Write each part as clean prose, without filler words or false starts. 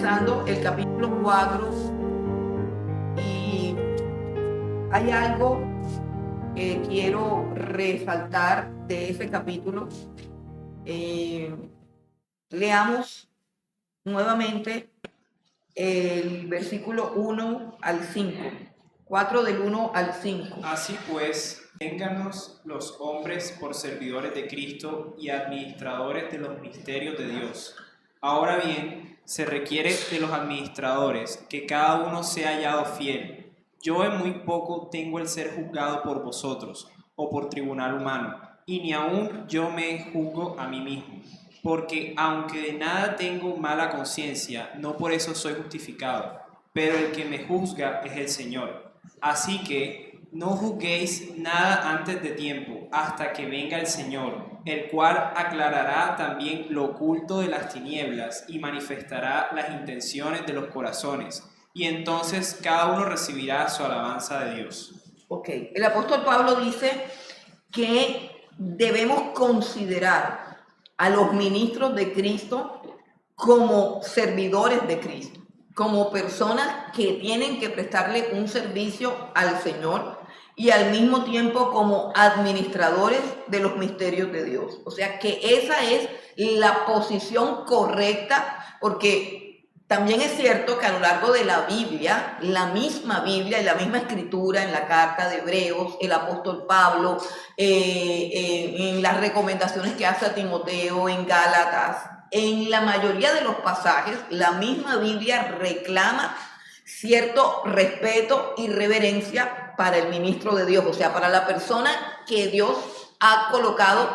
analizando el capítulo 4 y hay algo que quiero resaltar de ese capítulo. Leamos nuevamente el versículo 1 al 5, 4 del 1 al 5. Así pues, téngannos los hombres por servidores de Cristo y administradores de los misterios de Dios. Ahora bien, se requiere de los administradores que cada uno sea hallado fiel. Yo en muy poco tengo el ser juzgado por vosotros o por tribunal humano, y ni aun yo me juzgo a mí mismo. Porque aunque de nada tengo mala conciencia, no por eso soy justificado, pero el que me juzga es el Señor. Así que no juzguéis nada antes de tiempo, hasta que venga el Señor, el cual aclarará también lo oculto de las tinieblas y manifestará las intenciones de los corazones, y entonces cada uno recibirá su alabanza de Dios. Ok, el apóstol Pablo dice que debemos considerar a los ministros de Cristo como servidores de Cristo, como personas que tienen que prestarle un servicio al Señor y al mismo tiempo como administradores de los misterios de Dios. O sea que esa es la posición correcta, porque también es cierto que a lo largo de la Biblia y la misma escritura, en la carta de Hebreos, el apóstol Pablo, en las recomendaciones que hace a Timoteo, en Gálatas, en la mayoría de los pasajes, la misma Biblia reclama cierto respeto y reverencia para el ministro de Dios, o sea, para la persona que Dios ha colocado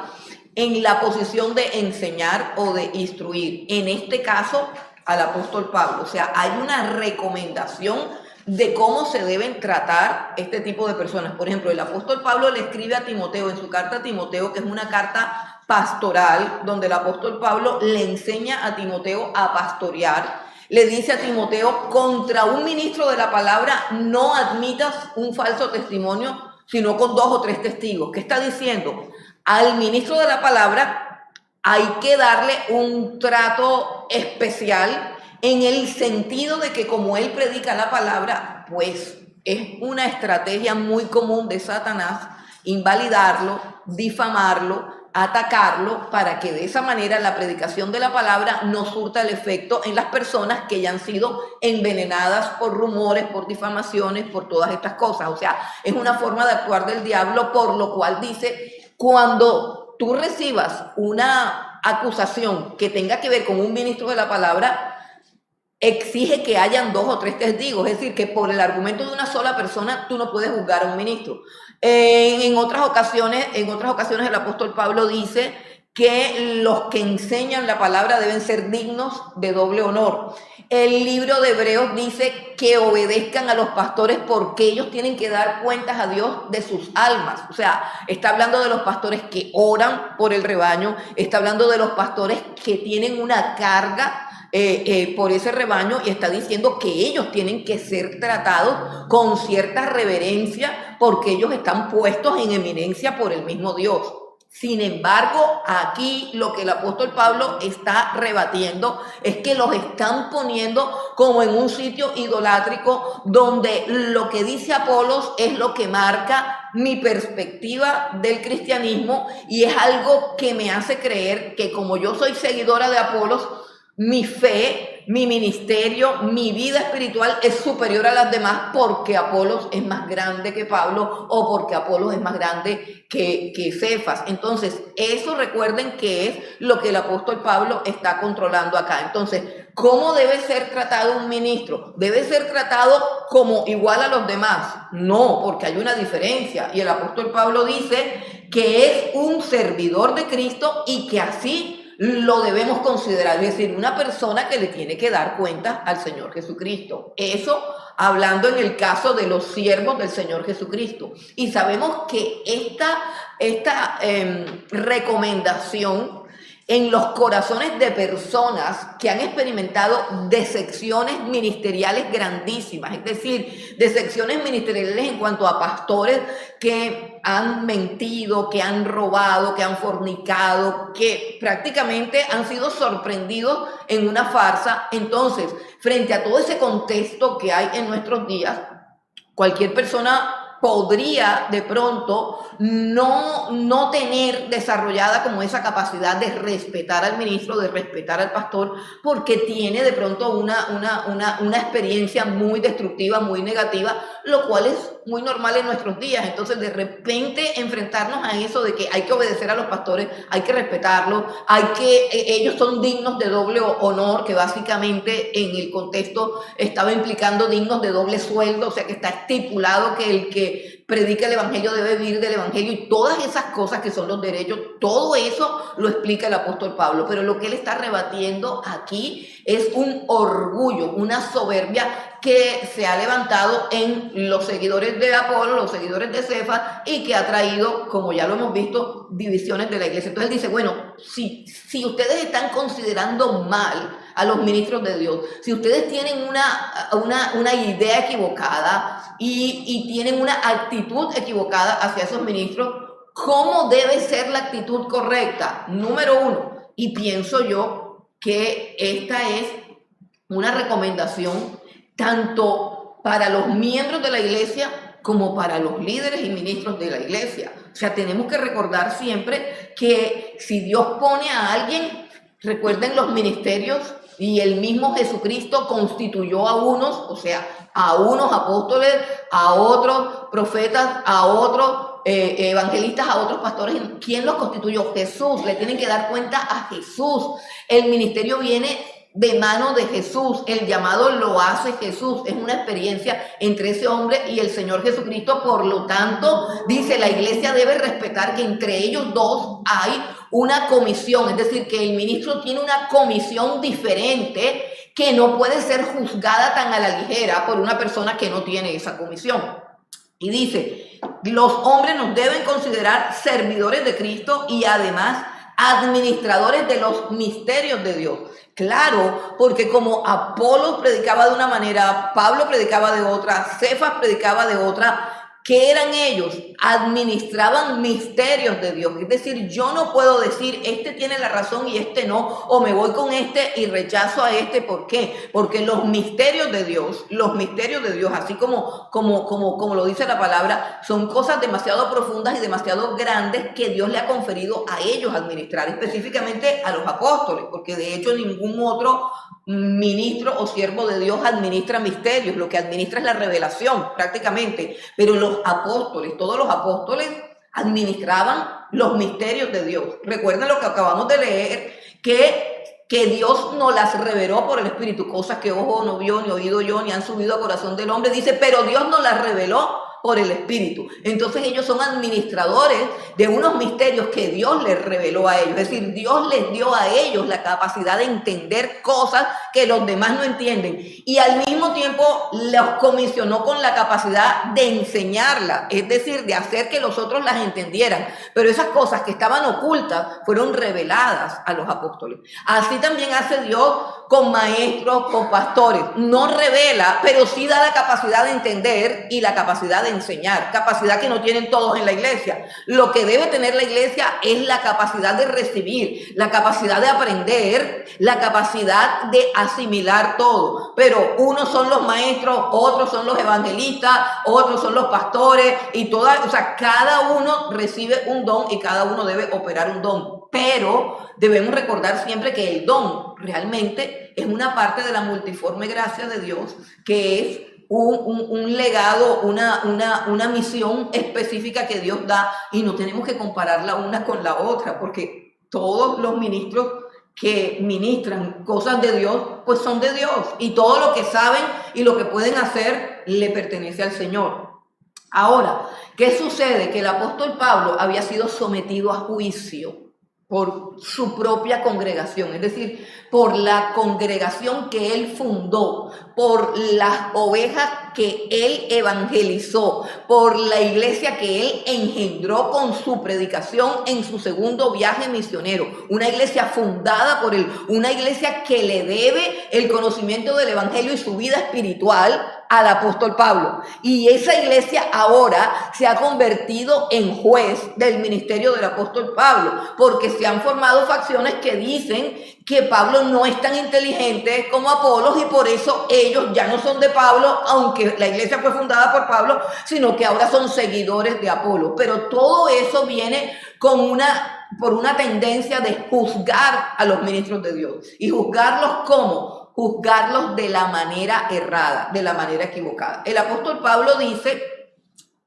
en la posición de enseñar o de instruir. En este caso, al apóstol Pablo. O sea, hay una recomendación de cómo se deben tratar este tipo de personas. Por ejemplo, el apóstol Pablo le escribe a Timoteo en su carta a Timoteo, que es una carta pastoral, donde el apóstol Pablo le enseña a Timoteo a pastorear. Le dice a Timoteo: contra un ministro de la palabra no admitas un falso testimonio, sino con 2 o 3 testigos. ¿Qué está diciendo? Al ministro de la palabra hay que darle un trato especial en el sentido de que como él predica la palabra, pues es una estrategia muy común de Satanás invalidarlo, difamarlo, atacarlo, para que de esa manera la predicación de la palabra no surta el efecto en las personas que ya han sido envenenadas por rumores, por difamaciones, por todas estas cosas. O sea, es una forma de actuar del diablo, por lo cual dice: cuando tú recibas una acusación que tenga que ver con un ministro de la palabra, exige que hayan 2 o 3 testigos, es decir, que por el argumento de una sola persona tú no puedes juzgar a un ministro. En otras ocasiones el apóstol Pablo dice que los que enseñan la palabra deben ser dignos de doble honor. El libro de Hebreos dice que obedezcan a los pastores porque ellos tienen que dar cuentas a Dios de sus almas. O sea, está hablando de los pastores que oran por el rebaño, está hablando de los pastores que tienen una carga por ese rebaño, y está diciendo que ellos tienen que ser tratados con cierta reverencia porque ellos están puestos en eminencia por el mismo Dios. Sin embargo, aquí lo que el apóstol Pablo está rebatiendo es que los están poniendo como en un sitio idolátrico, donde lo que dice Apolos es lo que marca mi perspectiva del cristianismo, y es algo que me hace creer que como yo soy seguidora de Apolos, mi fe, mi ministerio, mi vida espiritual es superior a las demás porque Apolos es más grande que Pablo, o porque Apolos es más grande que Cefas. Entonces, eso recuerden que es lo que el apóstol Pablo está controlando acá. Entonces, ¿cómo debe ser tratado un ministro? ¿Debe ser tratado como igual a los demás? No, porque hay una diferencia. Y el apóstol Pablo dice que es un servidor de Cristo y que así lo debemos considerar, es decir, una persona que le tiene que dar cuenta al Señor Jesucristo. Eso hablando en el caso de los siervos del Señor Jesucristo. Y sabemos que esta recomendación en los corazones de personas que han experimentado decepciones ministeriales grandísimas, es decir, decepciones ministeriales en cuanto a pastores que han mentido, que han robado, que han fornicado, que prácticamente han sido sorprendidos en una farsa. Entonces, frente a todo ese contexto que hay en nuestros días, cualquier persona podría de pronto no tener desarrollada como esa capacidad de respetar al ministro, de respetar al pastor, porque tiene de pronto una experiencia muy destructiva, muy negativa, lo cual es muy normal en nuestros días. Entonces, de repente enfrentarnos a eso de que hay que obedecer a los pastores, hay que respetarlos, ellos son dignos de doble honor, que básicamente en el contexto estaba implicando dignos de doble sueldo, o sea que está estipulado que el que predica el evangelio debe vivir del evangelio, y todas esas cosas que son los derechos, todo eso lo explica el apóstol Pablo. Pero lo que él está rebatiendo aquí es un orgullo, una soberbia que se ha levantado en los seguidores de Apolo, los seguidores de Cefas, y que ha traído, como ya lo hemos visto, divisiones de la iglesia. Entonces él dice, bueno, si ustedes están considerando mal a los ministros de Dios, si ustedes tienen una idea equivocada y tienen una actitud equivocada hacia esos ministros, ¿cómo debe ser la actitud correcta? Número uno, y pienso yo que esta es una recomendación tanto para los miembros de la iglesia como para los líderes y ministros de la iglesia. O sea, tenemos que recordar siempre que si Dios pone a alguien, recuerden los ministerios, y el mismo Jesucristo constituyó a unos, o sea, a unos apóstoles, a otros profetas, a otros evangelistas, a otros pastores. ¿Quién los constituyó? Jesús. Le tienen que dar cuenta a Jesús. El ministerio viene de mano de Jesús, el llamado lo hace Jesús, es una experiencia entre ese hombre y el Señor Jesucristo. Por lo tanto, dice, la iglesia debe respetar que entre ellos dos hay una comisión, es decir, que el ministro tiene una comisión diferente que no puede ser juzgada tan a la ligera por una persona que no tiene esa comisión. Y dice, los hombres nos deben considerar servidores de Cristo y además administradores de los misterios de Dios. Claro, porque como Apolo predicaba de una manera, Pablo predicaba de otra, Cefas predicaba de otra, ¿qué eran ellos? Administraban misterios de Dios. Es decir, yo no puedo decir, este tiene la razón y este no, o me voy con este y rechazo a este. ¿Por qué? Porque los misterios de Dios, así como lo dice la palabra, son cosas demasiado profundas y demasiado grandes que Dios le ha conferido a ellos administrar, específicamente a los apóstoles, porque de hecho ningún otro ministro o siervo de Dios administra misterios. Lo que administra es la revelación prácticamente, pero los apóstoles, todos los apóstoles administraban los misterios de Dios. Recuerden lo que acabamos de leer, que Dios nos las reveló por el Espíritu, cosas que ojo no vio, ni oído yo, ni han subido al corazón del hombre. Dice, pero Dios nos las reveló por el Espíritu. Entonces ellos son administradores de unos misterios que Dios les reveló a ellos. Es decir, Dios les dio a ellos la capacidad de entender cosas que los demás no entienden, y al mismo tiempo los comisionó con la capacidad de enseñarla, es decir, de hacer que los otros las entendieran. Pero esas cosas que estaban ocultas fueron reveladas a los apóstoles. Así también hace Dios con maestros, con pastores. No revela, pero sí da la capacidad de entender y la capacidad de enseñar, capacidad que no tienen todos en la iglesia. Lo que debe tener la iglesia es la capacidad de recibir, la capacidad de aprender, la capacidad de asimilar todo. Pero unos son los maestros, otros son los evangelistas, otros son los pastores, y cada uno recibe un don y cada uno debe operar un don. Pero debemos recordar siempre que el don realmente es una parte de la multiforme gracia de Dios, que es un legado, una misión específica que Dios da, y no tenemos que compararla una con la otra, porque todos los ministros que ministran cosas de Dios, pues son de Dios, y todo lo que saben y lo que pueden hacer le pertenece al Señor. Ahora, ¿qué sucede? Que el apóstol Pablo había sido sometido a juicio por su propia congregación, es decir, por la congregación que él fundó, por las ovejas que él evangelizó, por la iglesia que él engendró con su predicación en su segundo viaje misionero. Una iglesia fundada por él, una iglesia que le debe el conocimiento del evangelio y su vida espiritual al apóstol Pablo. Y esa iglesia ahora se ha convertido en juez del ministerio del apóstol Pablo, porque se han formado facciones que dicen que Pablo no es tan inteligente como Apolos y por eso ellos ya no son de Pablo, aunque la iglesia fue fundada por Pablo, sino que ahora son seguidores de Apolos. Pero todo eso viene por una tendencia de juzgar a los ministros de Dios. ¿Y juzgarlos cómo? Juzgarlos de la manera errada, de la manera equivocada. El apóstol Pablo dice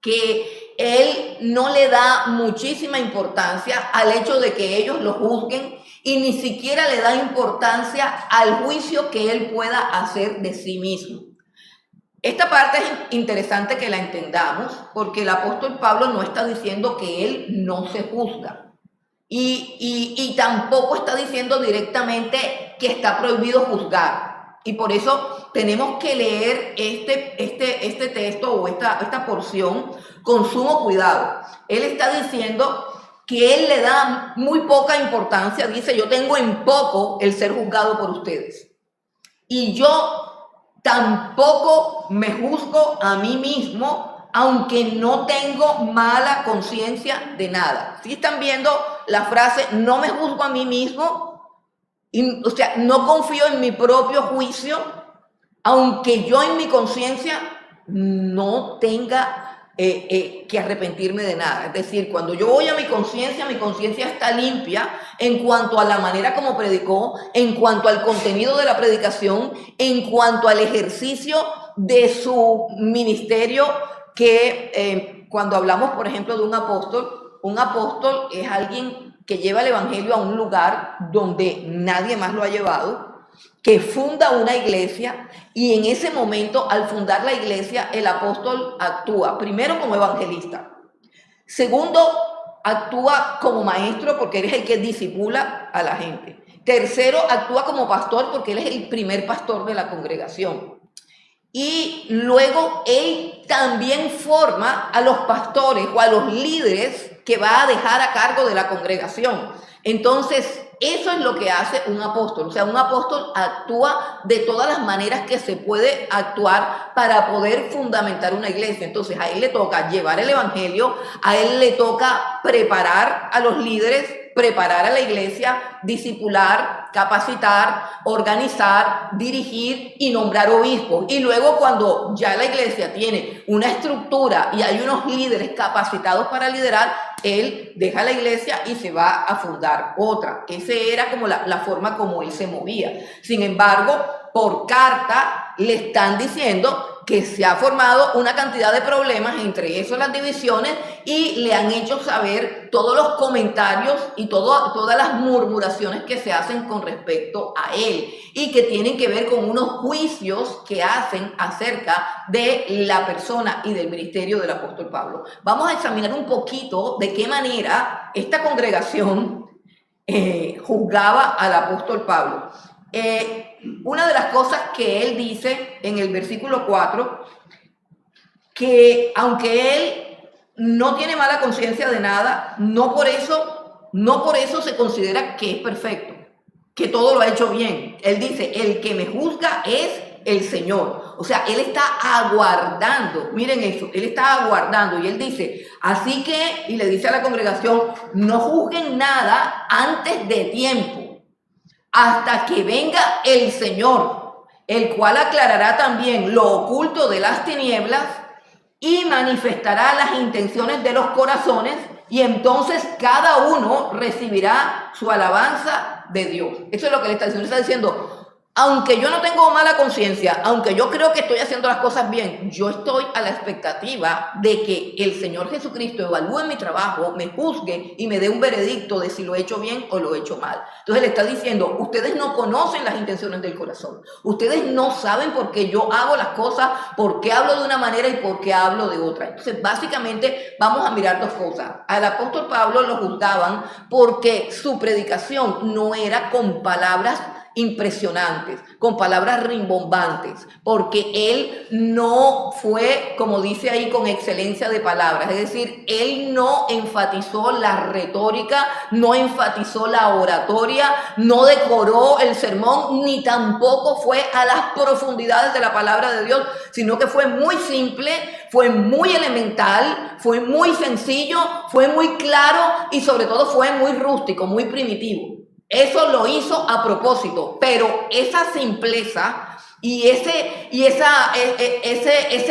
que él no le da muchísima importancia al hecho de que ellos lo juzguen y ni siquiera le da importancia al juicio que él pueda hacer de sí mismo. Esta parte es interesante que la entendamos porque el apóstol Pablo no está diciendo que él no se juzga. Y tampoco está diciendo directamente que está prohibido juzgar. Y por eso tenemos que leer este texto o esta porción con sumo cuidado. Él está diciendo que él le da muy poca importancia. Dice, yo tengo en poco el ser juzgado por ustedes. Y yo tampoco me juzgo a mí mismo, aunque no tengo mala conciencia de nada. ¿Sí están viendo la frase, no me juzgo a mí mismo? O sea, no confío en mi propio juicio, aunque yo en mi conciencia no tenga que arrepentirme de nada. Es decir, cuando yo voy a mi conciencia está limpia en cuanto a la manera como predicó, en cuanto al contenido de la predicación, en cuanto al ejercicio de su ministerio, que cuando hablamos, por ejemplo, de un apóstol es alguien que lleva el evangelio a un lugar donde nadie más lo ha llevado, que funda una iglesia y en ese momento, al fundar la iglesia, el apóstol actúa primero como evangelista, segundo, actúa como maestro porque él es el que discipula a la gente, tercero, actúa como pastor porque él es el primer pastor de la congregación. Y luego él también forma a los pastores o a los líderes que va a dejar a cargo de la congregación. Entonces, eso es lo que hace un apóstol. O sea, un apóstol actúa de todas las maneras que se puede actuar para poder fundamentar una iglesia. Entonces, a él le toca llevar el evangelio, a él le toca preparar a los líderes, preparar a la iglesia, discipular, capacitar, organizar, dirigir y nombrar obispos. Y luego cuando ya la iglesia tiene una estructura y hay unos líderes capacitados para liderar, él deja la iglesia y se va a fundar otra. Esa era como la forma como él se movía. Sin embargo, por carta le están diciendo que se ha formado una cantidad de problemas, entre esos las divisiones, y le han hecho saber todos los comentarios y todas las murmuraciones que se hacen con respecto a él y que tienen que ver con unos juicios que hacen acerca de la persona y del ministerio del apóstol Pablo. Vamos a examinar un poquito de qué manera esta congregación juzgaba al apóstol Pablo. Una de las cosas que él dice en el versículo 4, que aunque él no tiene mala conciencia de nada, no por eso se considera que es perfecto, que todo lo ha hecho bien. Él dice, el que me juzga es el Señor. O sea, él está aguardando, miren eso, él está aguardando y él dice, así que, y le dice a la congregación, no juzguen nada antes de tiempo, hasta que venga el Señor, el cual aclarará también lo oculto de las tinieblas y manifestará las intenciones de los corazones, y entonces cada uno recibirá su alabanza de Dios. Eso es lo que le está diciendo. Está diciendo, aunque yo no tengo mala conciencia, aunque yo creo que estoy haciendo las cosas bien, yo estoy a la expectativa de que el Señor Jesucristo evalúe mi trabajo, me juzgue y me dé un veredicto de si lo he hecho bien o lo he hecho mal. Entonces le está diciendo, ustedes no conocen las intenciones del corazón. Ustedes no saben por qué yo hago las cosas, por qué hablo de una manera y por qué hablo de otra. Entonces básicamente vamos a mirar dos cosas. Al apóstol Pablo lo juzgaban porque su predicación no era con palabras impresionantes, con palabras rimbombantes, porque él no fue, como dice ahí, con excelencia de palabras, es decir, él no enfatizó la retórica, no enfatizó la oratoria, no decoró el sermón, ni tampoco fue a las profundidades de la palabra de Dios, sino que fue muy simple, fue muy elemental, fue muy sencillo, fue muy claro y sobre todo fue muy rústico, muy primitivo. Eso lo hizo a propósito, pero esa simpleza y ese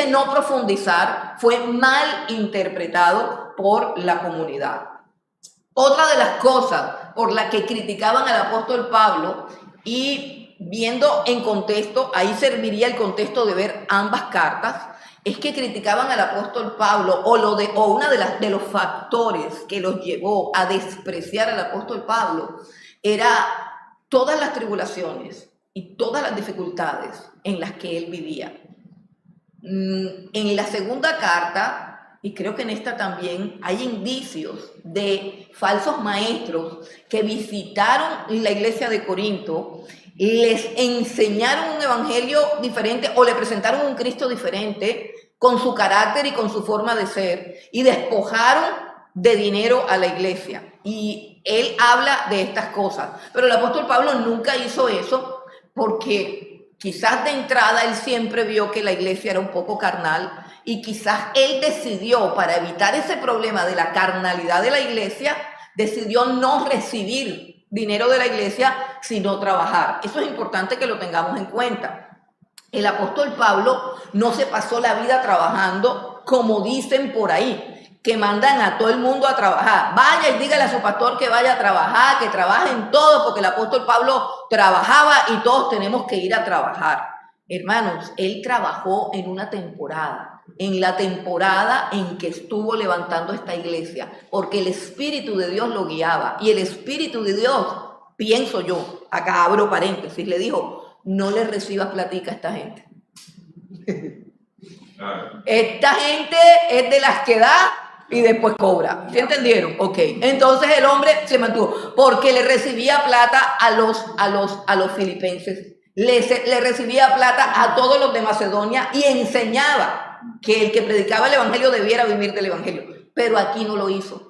no profundizar fue mal interpretado por la comunidad. Otra de las cosas por las que criticaban al apóstol Pablo, y viendo en contexto, ahí serviría el contexto de ver ambas cartas, es que criticaban al apóstol Pablo o uno de los factores que los llevó a despreciar al apóstol Pablo era todas las tribulaciones y todas las dificultades en las que él vivía. En la segunda carta, y creo que en esta también, hay indicios de falsos maestros que visitaron la iglesia de Corinto, les enseñaron un evangelio diferente o le presentaron un Cristo diferente con su carácter y con su forma de ser y despojaron de dinero a la iglesia. Y él habla de estas cosas, pero el apóstol Pablo nunca hizo eso porque quizás de entrada él siempre vio que la iglesia era un poco carnal y quizás él decidió, para evitar ese problema de la carnalidad de la iglesia, decidió no recibir dinero de la iglesia, sino trabajar. Eso es importante que lo tengamos en cuenta. El apóstol Pablo no se pasó la vida trabajando como dicen por ahí, que mandan a todo el mundo a trabajar. Vaya y dígale a su pastor que vaya a trabajar, que trabajen todos, porque el apóstol Pablo trabajaba y todos tenemos que ir a trabajar. Hermanos, él trabajó en una temporada, en la temporada en que estuvo levantando esta iglesia, porque el Espíritu de Dios lo guiaba. Y el Espíritu de Dios, pienso yo, acá abro paréntesis, le dijo, no le recibas platica a esta gente. Esta gente es de las que da y después cobra. ¿Sí entendieron? Ok. Entonces el hombre se mantuvo porque le recibía plata a los filipenses, le recibía plata a todos los de Macedonia y enseñaba que el que predicaba el evangelio debiera vivir del evangelio. Pero aquí no lo hizo.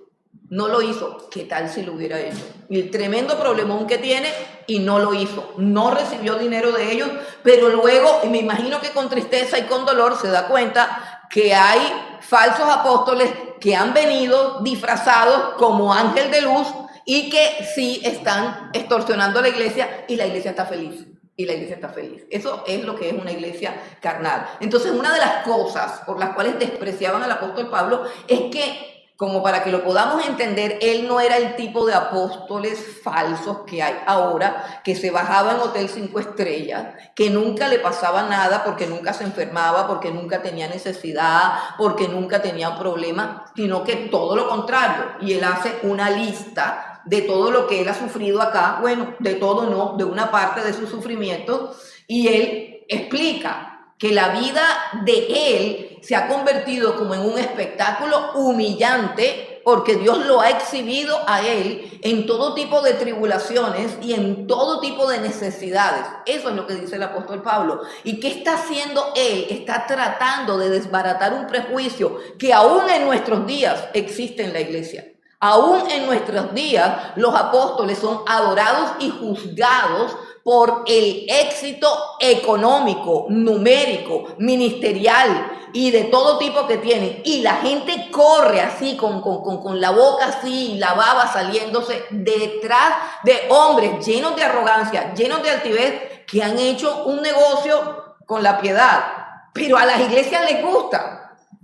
No lo hizo. ¿Qué tal si lo hubiera hecho? Y el tremendo problemón que tiene, y no lo hizo. No recibió dinero de ellos, pero luego, y me imagino que con tristeza y con dolor, se da cuenta que hay falsos apóstoles que han venido disfrazados como ángel de luz y que sí están extorsionando a la iglesia y la iglesia está feliz. Y la iglesia está feliz. Eso es lo que es una iglesia carnal. Entonces, una de las cosas por las cuales despreciaban al apóstol Pablo es que, como para que lo podamos entender, él no era el tipo de apóstoles falsos que hay ahora, que se bajaba en hotel 5 estrellas, que nunca le pasaba nada porque nunca se enfermaba, porque nunca tenía necesidad, porque nunca tenía problema, sino que todo lo contrario. Y él hace una lista de todo lo que él ha sufrido acá, bueno, de todo no, de una parte de sus sufrimientos, y él explica que la vida de él se ha convertido como en un espectáculo humillante porque Dios lo ha exhibido a él en todo tipo de tribulaciones y en todo tipo de necesidades. Eso es lo que dice el apóstol Pablo. ¿Y qué está haciendo él? Está tratando de desbaratar un prejuicio que aún en nuestros días existe en la iglesia. Aún en nuestros días los apóstoles son adorados y juzgados por el éxito económico, numérico, ministerial y de todo tipo que tienen. Y la gente corre así, con la boca así, la baba saliéndose detrás de hombres llenos de arrogancia, llenos de altivez, que han hecho un negocio con la piedad. Pero a las iglesias les gusta.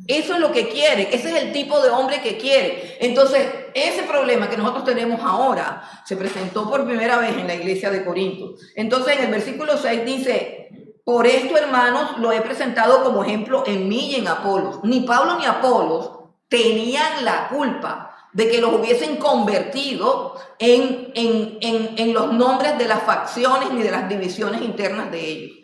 Eso es lo que quiere, ese es el tipo de hombre que quiere. Entonces, ese problema que nosotros tenemos ahora se presentó por primera vez en la iglesia de Corinto. Entonces, en el versículo 6 dice, por esto, hermanos, lo he presentado como ejemplo en mí y en Apolos. Ni Pablo ni Apolos tenían la culpa de que los hubiesen convertido en los nombres de las facciones ni de las divisiones internas de ellos.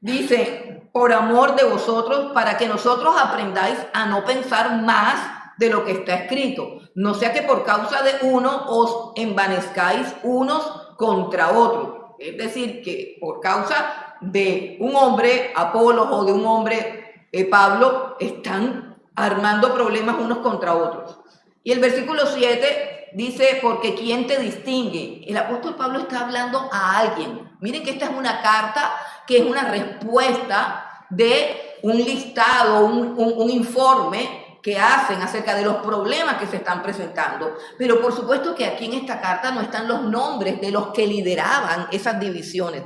Dice, por amor de vosotros, para que nosotros aprendáis a no pensar más de lo que está escrito, no sea que por causa de uno os envanezcáis unos contra otros. Es decir, que por causa de un hombre, Apolos, o de un hombre, Pablo, están armando problemas unos contra otros. Y el versículo 7 dice, porque ¿quién te distingue? El apóstol Pablo está hablando a alguien. Miren que esta es una carta que es una respuesta de un listado, un informe que hacen acerca de los problemas que se están presentando. Pero por supuesto que aquí en esta carta no están los nombres de los que lideraban esas divisiones.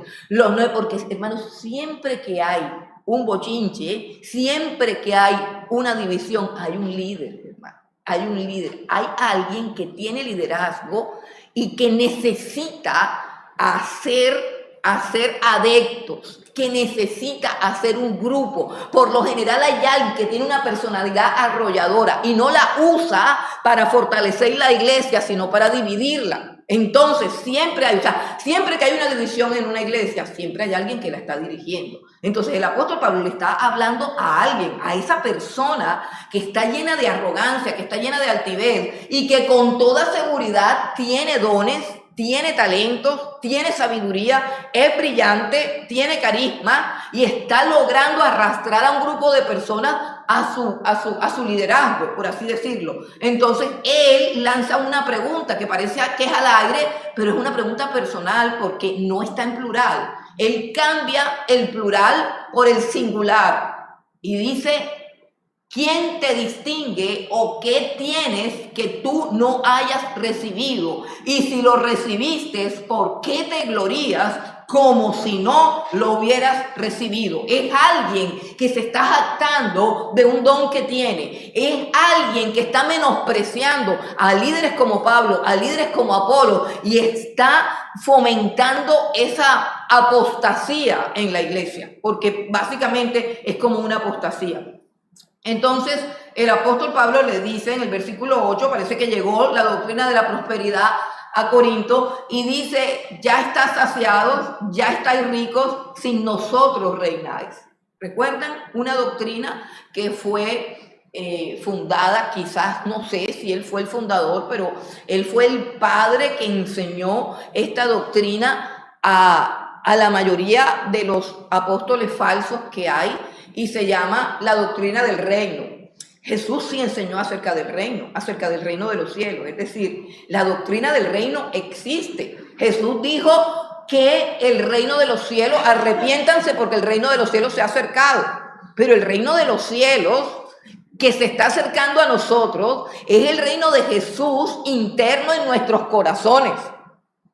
Porque, hermanos, siempre que hay un bochinche, siempre que hay una división, hay un líder, hermano. Hay un líder, hay alguien que tiene liderazgo y que necesita hacer adeptos, que necesita hacer un grupo. Por lo general hay alguien que tiene una personalidad arrolladora y no la usa para fortalecer la iglesia, sino para dividirla. Entonces siempre que hay una división en una iglesia, siempre hay alguien que la está dirigiendo. Entonces el apóstol Pablo le está hablando a alguien, a esa persona que está llena de arrogancia, que está llena de altivez y que con toda seguridad tiene dones, tiene talentos, tiene sabiduría, es brillante, tiene carisma y está logrando arrastrar a un grupo de personas a su liderazgo, por así decirlo. Entonces él lanza una pregunta que parece que es al aire, pero es una pregunta personal porque no está en plural. Él cambia el plural por el singular y dice, ¿quién te distingue o qué tienes que tú no hayas recibido? Y si lo recibiste, ¿por qué te glorías como si no lo hubieras recibido? Es alguien que se está jactando de un don que tiene. Es alguien que está menospreciando a líderes como Pablo, a líderes como Apolo, y está fomentando esa apostasía en la iglesia, porque básicamente es como una apostasía. Entonces, el apóstol Pablo le dice en el versículo 8, parece que llegó la doctrina de la prosperidad a Corinto y dice, ya estáis saciados, ya estáis ricos, sin nosotros reináis. ¿Recuerdan? Una doctrina que fue fundada, quizás, no sé si él fue el fundador, pero él fue el padre que enseñó esta doctrina a la mayoría de los apóstoles falsos que hay, y se llama la doctrina del reino. Jesús sí enseñó acerca del reino de los cielos, es decir, la doctrina del reino existe. Jesús dijo que el reino de los cielos, arrepiéntanse porque el reino de los cielos se ha acercado, pero el reino de los cielos que se está acercando a nosotros es el reino de Jesús interno en nuestros corazones.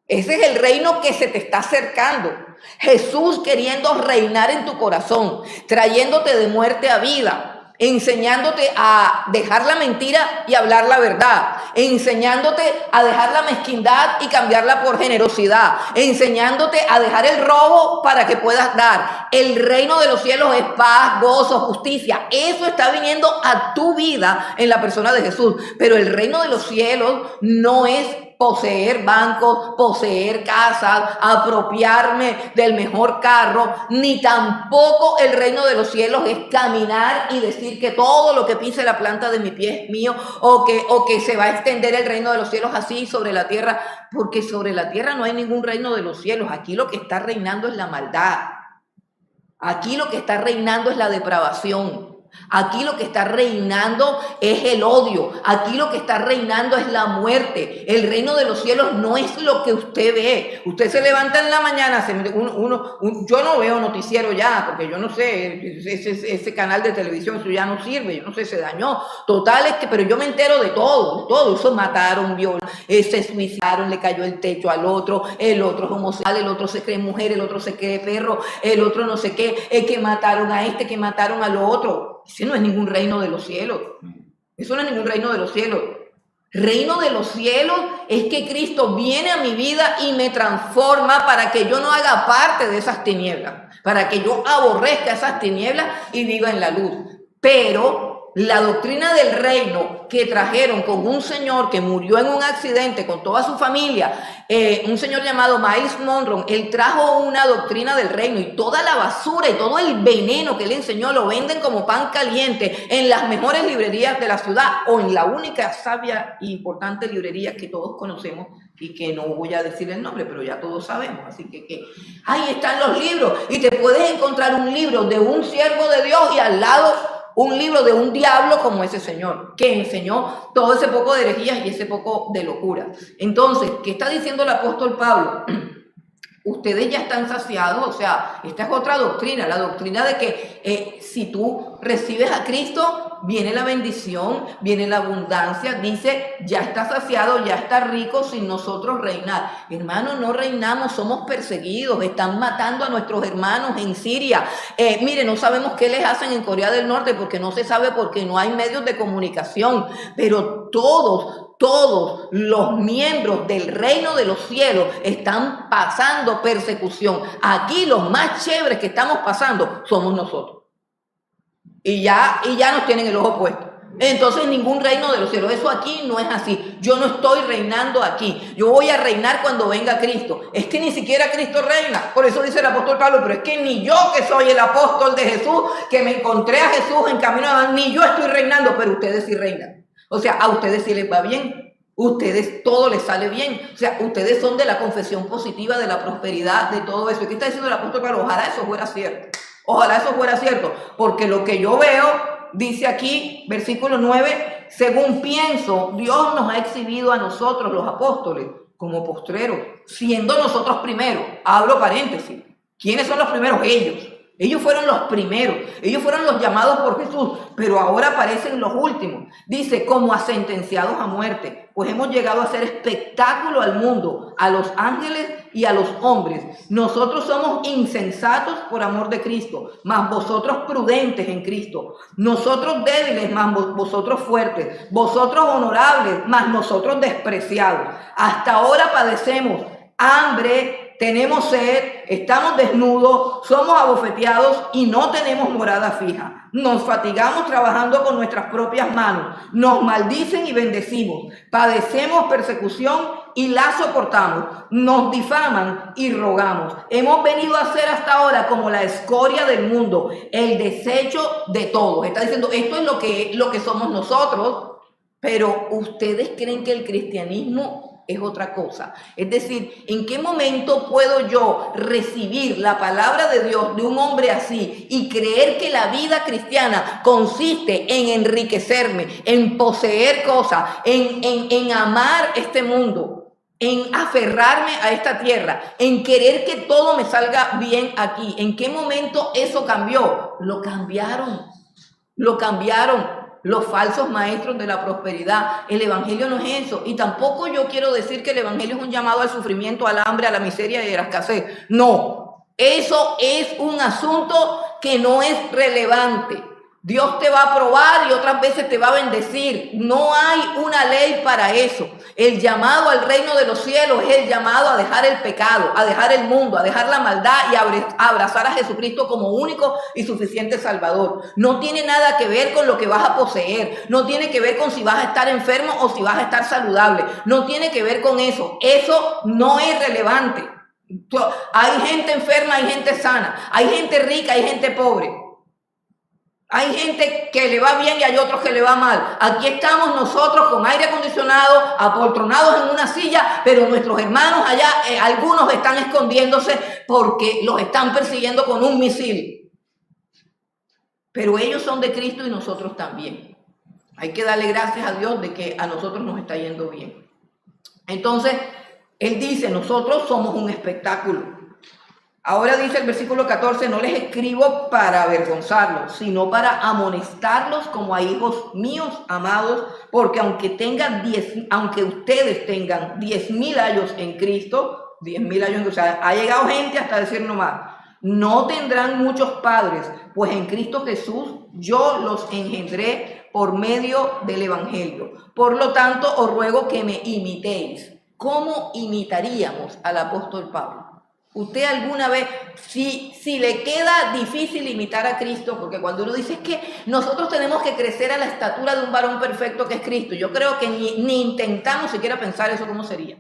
Ese es el reino que se te está acercando. Jesús queriendo reinar en tu corazón, trayéndote de muerte a vida, enseñándote a dejar la mentira y hablar la verdad, enseñándote a dejar la mezquindad y cambiarla por generosidad, enseñándote a dejar el robo para que puedas dar. El reino de los cielos es paz, gozo, justicia. Eso está viniendo a tu vida en la persona de Jesús. Pero el reino de los cielos no es poseer bancos, poseer casas, apropiarme del mejor carro, ni tampoco el reino de los cielos es caminar y decir que todo lo que pise la planta de mi pie es mío, o que se va a extender el reino de los cielos así sobre la tierra, porque sobre la tierra no hay ningún reino de los cielos. Aquí lo que está reinando es la maldad. Aquí lo que está reinando es la depravación. Aquí lo que está reinando es el odio. Aquí lo que está reinando es la muerte. El reino de los cielos no es lo que usted ve. Usted se levanta en la mañana, yo no veo noticiero ya, porque yo no sé, ese canal de televisión, eso ya no sirve, yo no sé, se dañó. Total es que, pero yo me entero de todo. Eso mataron, se suicidaron, le cayó el techo al otro, el otro es homosexual, el otro se cree mujer, el otro se cree perro, el otro no sé qué, que mataron a este, que mataron al otro. Ese no es ningún reino de los cielos. Eso no es ningún reino de los cielos. Reino de los cielos es que Cristo viene a mi vida y me transforma para que yo no haga parte de esas tinieblas, para que yo aborrezca esas tinieblas y viva en la luz. Pero la doctrina del reino que trajeron con un señor que murió en un accidente con toda su familia, un señor llamado Miles Monroe, él trajo una doctrina del reino y toda la basura y todo el veneno que él enseñó lo venden como pan caliente en las mejores librerías de la ciudad o en la única sabia e importante librería que todos conocemos y que no voy a decir el nombre, pero ya todos sabemos, así que ahí están los libros y te puedes encontrar un libro de un siervo de Dios y al lado un libro de un diablo como ese señor, que enseñó todo ese poco de herejías y ese poco de locura. Entonces, ¿qué está diciendo el apóstol Pablo? Ustedes ya están saciados, o sea, esta es otra doctrina, la doctrina de que si tú recibes a Cristo, viene la bendición, viene la abundancia, dice, ya está saciado, ya está rico sin nosotros reinar. Hermanos, no reinamos, somos perseguidos, están matando a nuestros hermanos en Siria. Mire, no sabemos qué les hacen en Corea del Norte porque no se sabe, porque no hay medios de comunicación, pero todos los miembros del reino de los cielos están pasando persecución. Aquí los más chéveres que estamos pasando somos nosotros. Y ya nos tienen el ojo puesto. Entonces ningún reino de los cielos, eso aquí no es así. Yo no estoy reinando aquí, yo voy a reinar cuando venga Cristo. Es que ni siquiera Cristo reina. Por eso dice el apóstol Pablo, pero es que ni yo, que soy el apóstol de Jesús, que me encontré a Jesús en camino a Adán, ni yo estoy reinando, pero ustedes sí reinan. O sea, a ustedes sí les va bien, ustedes todo les sale bien, o sea, ustedes son de la confesión positiva, de la prosperidad, de todo eso. ¿Y qué está diciendo el apóstol Pablo? Ojalá eso fuera cierto, ojalá eso fuera cierto, porque lo que yo veo, dice aquí, versículo 9, según pienso, Dios nos ha exhibido a nosotros, los apóstoles, como postreros, siendo nosotros primeros. Abro paréntesis, ¿quiénes son los primeros? Ellos fueron los primeros, ellos fueron los llamados por Jesús, pero ahora aparecen los últimos. Dice, como a sentenciados a muerte, pues hemos llegado a hacer espectáculo al mundo, a los ángeles y a los hombres. Nosotros somos insensatos por amor de Cristo, mas vosotros prudentes en Cristo. Nosotros débiles, mas vosotros fuertes. Vosotros honorables, mas nosotros despreciados. Hasta ahora padecemos hambre, tenemos sed, estamos desnudos, somos abofeteados y no tenemos morada fija. Nos fatigamos trabajando con nuestras propias manos. Nos maldicen y bendecimos. Padecemos persecución y la soportamos. Nos difaman y rogamos. Hemos venido a ser hasta ahora como la escoria del mundo, el desecho de todos. Está diciendo, esto es lo que somos nosotros, pero ustedes creen que el cristianismo es otra cosa. Es decir, ¿en qué momento puedo yo recibir la palabra de Dios de un hombre así y creer que la vida cristiana consiste en enriquecerme, en poseer cosas, en amar este mundo, en aferrarme a esta tierra, en querer que todo me salga bien aquí? ¿En qué momento eso cambió? Lo cambiaron los falsos maestros de la prosperidad. El evangelio no es eso, y tampoco yo quiero decir que el evangelio es un llamado al sufrimiento, al hambre, a la miseria y a la escasez. No, eso es un asunto que no es relevante. Dios te va a probar y otras veces te va a bendecir. No hay una ley para eso. El llamado al reino de los cielos es el llamado a dejar el pecado, a dejar el mundo, a dejar la maldad y a abrazar a Jesucristo como único y suficiente Salvador. No tiene nada que ver con lo que vas a poseer. No tiene que ver con si vas a estar enfermo o si vas a estar saludable. No tiene que ver con eso. Eso no es relevante. Hay gente enferma, hay gente sana. Hay gente rica, hay gente pobre. Hay gente que le va bien y hay otros que le va mal. Aquí estamos nosotros con aire acondicionado, apoltronados en una silla, pero nuestros hermanos allá, algunos están escondiéndose porque los están persiguiendo con un misil. Pero ellos son de Cristo y nosotros también. Hay que darle gracias a Dios de que a nosotros nos está yendo bien. Entonces, Él dice, nosotros somos un espectáculo. Ahora dice el versículo 14, no les escribo para avergonzarlos, sino para amonestarlos como a hijos míos amados, porque aunque ustedes tengan 10,000 años en Cristo, 10,000 años, o sea, ha llegado gente hasta decir nomás, no tendrán muchos padres, pues en Cristo Jesús yo los engendré por medio del evangelio. Por lo tanto, os ruego que me imitéis. ¿Cómo imitaríamos al apóstol Pablo? Usted alguna vez, si le queda difícil imitar a Cristo, porque cuando uno dice es que nosotros tenemos que crecer a la estatura de un varón perfecto que es Cristo, yo creo que ni intentamos siquiera pensar eso cómo sería.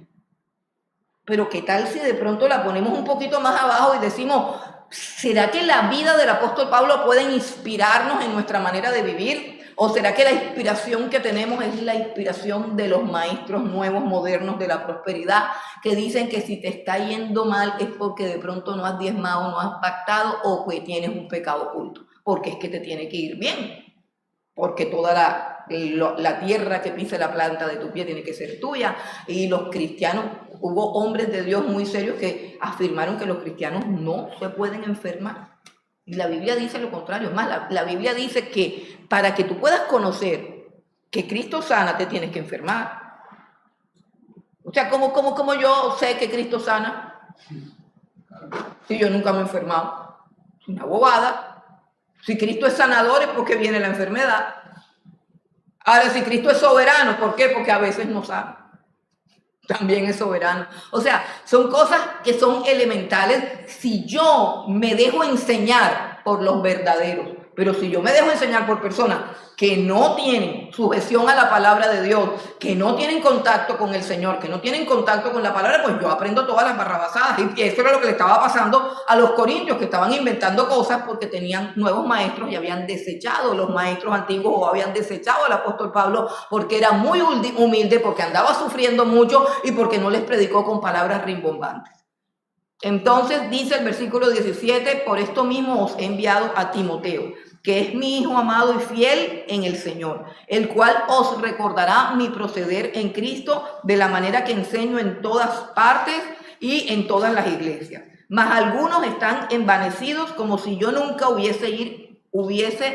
Pero qué tal si de pronto la ponemos un poquito más abajo y decimos, ¿será que la vida del apóstol Pablo puede inspirarnos en nuestra manera de vivir? ¿O será que la inspiración que tenemos es la inspiración de los maestros nuevos, modernos de la prosperidad, que dicen que si te está yendo mal es porque de pronto no has diezmado, no has pactado o que tienes un pecado oculto? Porque es que te tiene que ir bien. Porque toda la tierra que pise la planta de tu pie tiene que ser tuya. Y los cristianos, hubo hombres de Dios muy serios que afirmaron que los cristianos no se pueden enfermar. Y la Biblia dice lo contrario. Es más, la Biblia dice que para que tú puedas conocer que Cristo sana, te tienes que enfermar. O sea, ¿cómo yo sé que Cristo sana? Si yo nunca me he enfermado. Es una bobada. Si Cristo es sanador es porque viene la enfermedad. Ahora, si Cristo es soberano, ¿por qué? Porque a veces no sana. También es soberano. O sea, son cosas que son elementales si yo me dejo enseñar por los verdaderos. Pero si yo me dejo enseñar por personas que no tienen sujeción a la palabra de Dios, que no tienen contacto con el Señor, que no tienen contacto con la palabra, pues yo aprendo todas las barrabasadas. Y eso era lo que le estaba pasando a los corintios, que estaban inventando cosas porque tenían nuevos maestros y habían desechado los maestros antiguos o habían desechado al apóstol Pablo porque era muy humilde, porque andaba sufriendo mucho y porque no les predicó con palabras rimbombantes. Entonces dice el versículo 17, por esto mismo os he enviado a Timoteo, que es mi hijo amado y fiel en el Señor, el cual os recordará mi proceder en Cristo de la manera que enseño en todas partes y en todas las iglesias. Mas algunos están envanecidos como si yo nunca hubiese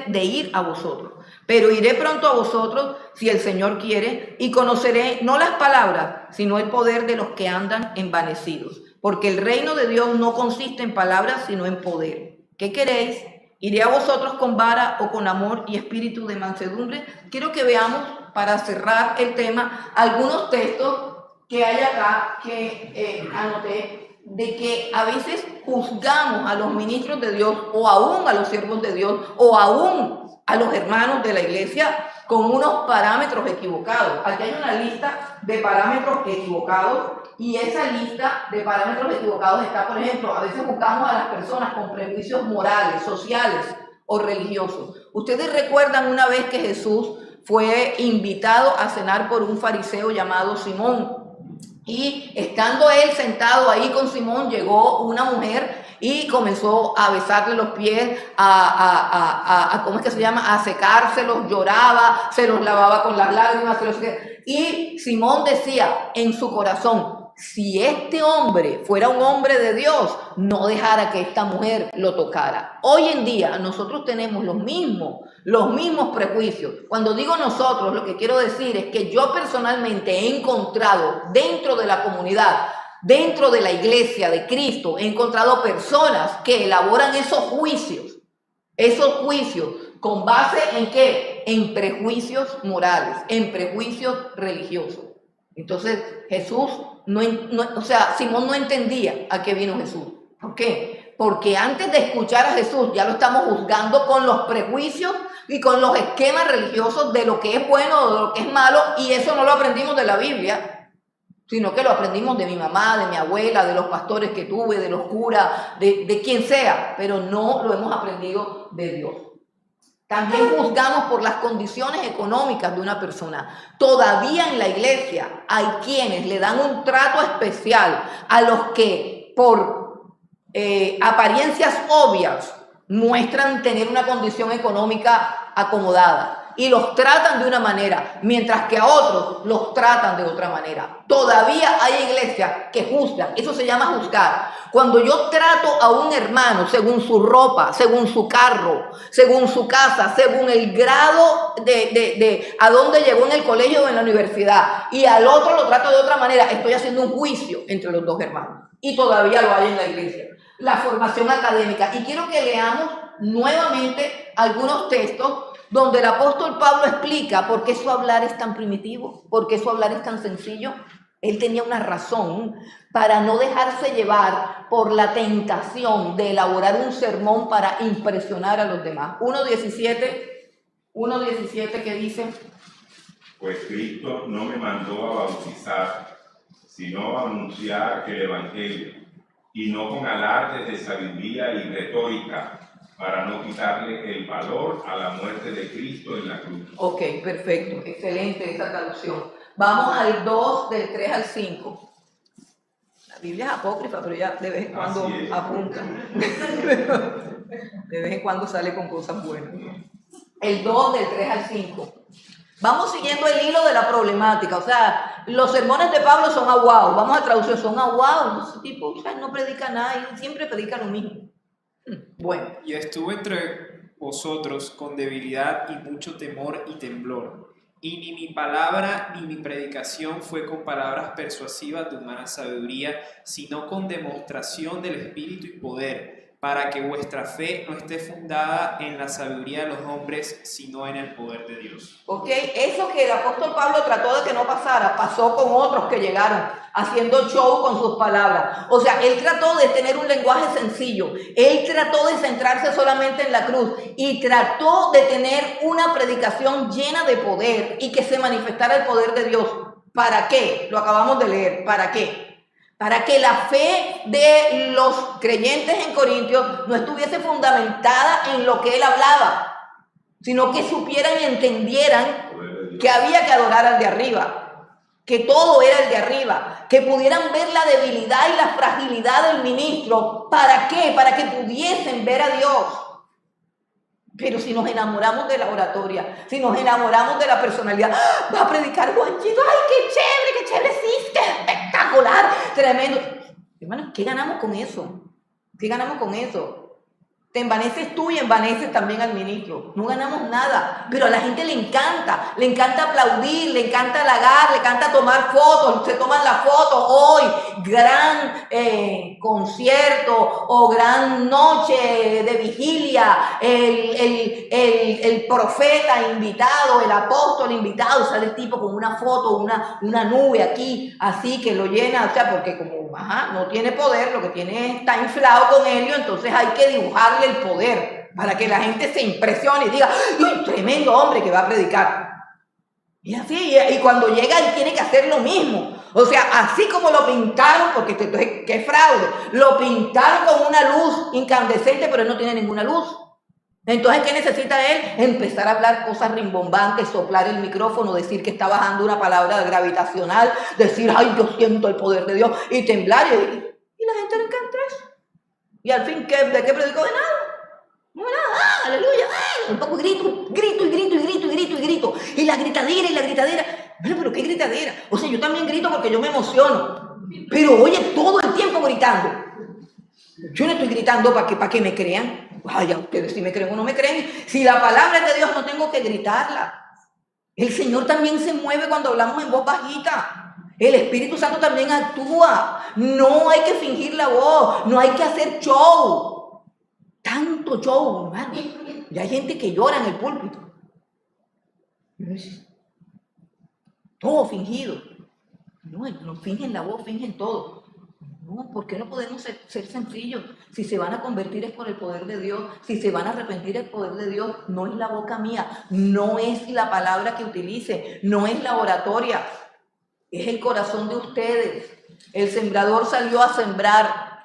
de ir a vosotros. Pero iré pronto a vosotros si el Señor quiere y conoceré no las palabras, sino el poder de los que andan envanecidos. Porque el reino de Dios no consiste en palabras, sino en poder. ¿Qué queréis? ¿Iré a vosotros con vara o con amor y espíritu de mansedumbre? Quiero que veamos, para cerrar el tema, algunos textos que hay acá que anoté, de que a veces juzgamos a los ministros de Dios o aún a los siervos de Dios o aún a los hermanos de la iglesia con unos parámetros equivocados. Aquí hay una lista de parámetros equivocados. Y esa lista de parámetros equivocados está, por ejemplo, a veces buscamos a las personas con prejuicios morales, sociales o religiosos. Ustedes recuerdan una vez que Jesús fue invitado a cenar por un fariseo llamado Simón. Y estando él sentado ahí con Simón, llegó una mujer y comenzó a besarle los pies, ¿cómo es que se llama? A secárselos, lloraba, se los lavaba con las lágrimas. Y Simón decía en su corazón, si este hombre fuera un hombre de Dios, no dejara que esta mujer lo tocara. Hoy en día nosotros tenemos los mismos prejuicios. Cuando digo nosotros, lo que quiero decir es que yo personalmente he encontrado dentro de la comunidad, dentro de la iglesia de Cristo, he encontrado personas que elaboran esos juicios con base en ¿qué? En prejuicios morales, en prejuicios religiosos. Entonces Simón no entendía a qué vino Jesús. ¿Por qué? Porque antes de escuchar a Jesús ya lo estamos juzgando con los prejuicios y con los esquemas religiosos de lo que es bueno o de lo que es malo, y eso no lo aprendimos de la Biblia, sino que lo aprendimos de mi mamá, de mi abuela, de los pastores que tuve, de los curas, de quien sea, pero no lo hemos aprendido de Dios. También juzgamos por las condiciones económicas de una persona. Todavía en la iglesia hay quienes le dan un trato especial a los que por apariencias obvias muestran tener una condición económica acomodada y los tratan de una manera, mientras que a otros los tratan de otra manera. Todavía hay iglesias que juzgan, eso se llama juzgar. Cuando yo trato a un hermano según su ropa, según su carro, según su casa, según el grado de a dónde llegó en el colegio o en la universidad, y al otro lo trato de otra manera, estoy haciendo un juicio entre los dos hermanos. Y todavía lo hay en la iglesia. La formación académica. Y quiero que leamos nuevamente algunos textos donde el apóstol Pablo explica por qué su hablar es tan primitivo, por qué su hablar es tan sencillo. Él tenía una razón para no dejarse llevar por la tentación de elaborar un sermón para impresionar a los demás. 1.17 que dice: Pues Cristo no me mandó a bautizar, sino a anunciar el Evangelio, y no con alardes de sabiduría y retórica, para no quitarle el valor a la muerte de Cristo en la cruz. Ok, perfecto, excelente esa traducción. Vamos al 2, del 3 al 5. La Biblia es apócrifa, pero ya de vez en cuando apunta. De vez en cuando sale con cosas buenas. El 2, del 3 al 5. Vamos siguiendo el hilo de la problemática. O sea, los sermones de Pablo son aguados. Vamos a traducir, son aguados. Ese tipo, o sea, no predica nada, y siempre predica lo mismo. Bueno. Y estuve entre vosotros con debilidad y mucho temor y temblor. Y ni mi palabra ni mi predicación fue con palabras persuasivas de humana sabiduría, sino con demostración del Espíritu y poder, para que vuestra fe no esté fundada en la sabiduría de los hombres, sino en el poder de Dios. Ok, eso que el apóstol Pablo trató de que no pasara, pasó con otros que llegaron haciendo show con sus palabras. O sea, él trató de tener un lenguaje sencillo, él trató de centrarse solamente en la cruz y trató de tener una predicación llena de poder y que se manifestara el poder de Dios. ¿Para qué? Lo acabamos de leer. ¿Para qué? Para que la fe de los creyentes en Corintios no estuviese fundamentada en lo que él hablaba, sino que supieran y entendieran que había que adorar al de arriba, que todo era el de arriba, que pudieran ver la debilidad y la fragilidad del ministro. ¿Para qué? Para que pudiesen ver a Dios. Pero si nos enamoramos de la oratoria, si nos enamoramos de la personalidad, ¡ah! Va a predicar Juanchito, ¡ay, qué chévere, sí, qué espectacular, tremendo! Hermano, ¿qué ganamos con eso? ¿Qué ganamos con eso? Te envaneces tú y envaneces también al ministro. No ganamos nada, pero a la gente le encanta aplaudir, le encanta halagar, le encanta tomar fotos, se toman las fotos. Hoy, gran concierto o gran noche de vigilia, el profeta invitado, el apóstol invitado, sale el tipo con una foto, una nube aquí, así que lo llena, o sea, porque como no tiene poder, lo que tiene está inflado con helio, entonces hay que dibujarle el poder para que la gente se impresione y diga, ¡ay, tremendo hombre que va a predicar! Y así, y cuando llega él tiene que hacer lo mismo. O sea, así como lo pintaron, porque qué fraude, lo pintaron con una luz incandescente, pero él no tiene ninguna luz. Entonces, ¿qué necesita él? Empezar a hablar cosas rimbombantes, soplar el micrófono, decir que está bajando una palabra gravitacional, decir, ¡ay, yo siento el poder de Dios! Y temblar, y la gente le encanta eso. Y al fin, ¿de qué predicó? De nada. No de nada. ¡Ah, aleluya! ¡Ah! Un poco grito. Y la gritadera. Bueno, pero ¿qué gritadera? O sea, yo también grito porque yo me emociono. Pero oye, todo el tiempo gritando. Yo no estoy gritando para que me crean. Vaya, ustedes si me creen o no me creen. Si la palabra es de Dios, no tengo que gritarla. El Señor también se mueve cuando hablamos en voz bajita. El Espíritu Santo también actúa. No hay que fingir la voz, no hay que hacer show. Tanto show, hermano. Ya hay gente que llora en el púlpito. Todo fingido. No fingen la voz, fingen todo. No, ¿por qué no podemos ser sencillos? Si se van a convertir es por el poder de Dios, si se van a arrepentir el poder de Dios, no es la boca mía, no es la palabra que utilice, no es la oratoria, es el corazón de ustedes. El sembrador salió a sembrar,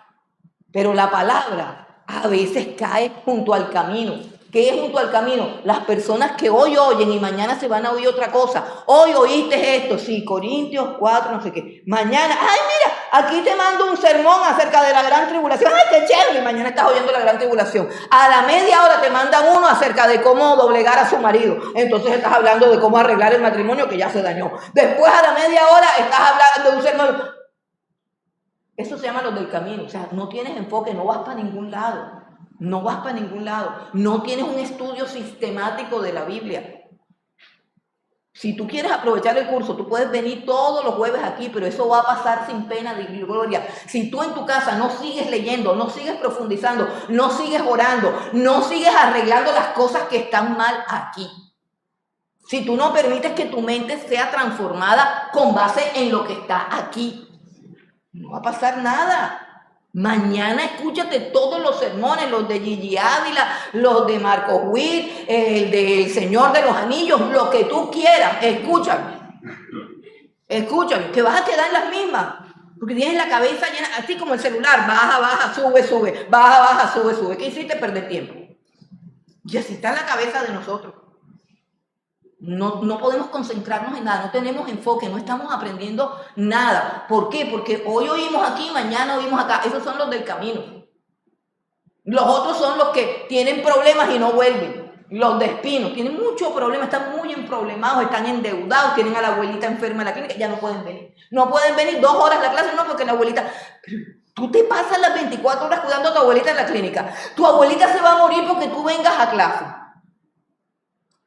pero la palabra a veces cae junto al camino. ¿Qué es junto al camino? Las personas que hoy oyen y mañana se van a oír otra cosa. Hoy oíste esto, sí, Corintios 4, no sé qué. Mañana, ¡ay, mira! Aquí te mando un sermón acerca de la gran tribulación. ¡Ay, qué chévere! Y mañana estás oyendo la gran tribulación. A la media hora te mandan uno acerca de cómo doblegar a su marido. Entonces estás hablando de cómo arreglar el matrimonio que ya se dañó. Después a la media hora estás hablando de un sermón. Eso se llama los del camino. O sea, no tienes enfoque, no vas para ningún lado. No vas para ningún lado. No tienes un estudio sistemático de la Biblia. Si tú quieres aprovechar el curso, tú puedes venir todos los jueves aquí, pero eso va a pasar sin pena de gloria. Si tú en tu casa no sigues leyendo, no sigues profundizando, no sigues orando, no sigues arreglando las cosas que están mal aquí. Si tú no permites que tu mente sea transformada con base en lo que está aquí, no va a pasar nada. Mañana escúchate todos los sermones, los de Gigi Ávila, los de Marco Witt, el del Señor de los Anillos, lo que tú quieras, escúchame. Escúchame, te vas a quedar en las mismas, porque tienes la cabeza llena, así como el celular, baja, sube, baja, sube. ¿Qué hiciste? Perder tiempo. Y así está en la cabeza de nosotros. No podemos concentrarnos en nada, no tenemos enfoque, no estamos aprendiendo nada. ¿Por qué? Porque hoy oímos aquí, mañana oímos acá. Esos son los del camino. Los otros son los que tienen problemas y no vuelven. Los de espinos tienen muchos problemas, están muy emproblemados, están endeudados, tienen a la abuelita enferma en la clínica, ya no pueden venir. No pueden venir 2 horas a la clase, no, porque la abuelita... Tú te pasas las 24 horas cuidando a tu abuelita en la clínica. Tu abuelita se va a morir porque tú vengas a clase.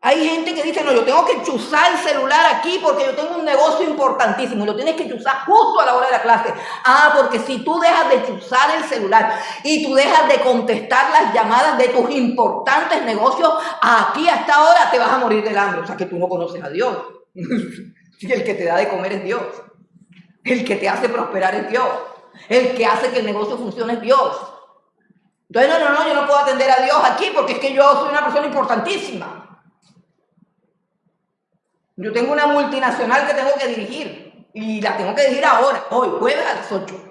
Hay gente que dice, no, yo tengo que chuzar el celular aquí porque yo tengo un negocio importantísimo y lo tienes que chuzar justo a la hora de la clase. Ah, porque si tú dejas de chuzar el celular y tú dejas de contestar las llamadas de tus importantes negocios, aquí hasta ahora te vas a morir del hambre. O sea que tú no conoces a Dios. El que te da de comer es Dios. El que te hace prosperar es Dios. El que hace que el negocio funcione es Dios. Entonces, no, yo no puedo atender a Dios aquí porque es que yo soy una persona importantísima. Yo tengo una multinacional que tengo que dirigir y la tengo que dirigir ahora, hoy, jueves a las 8.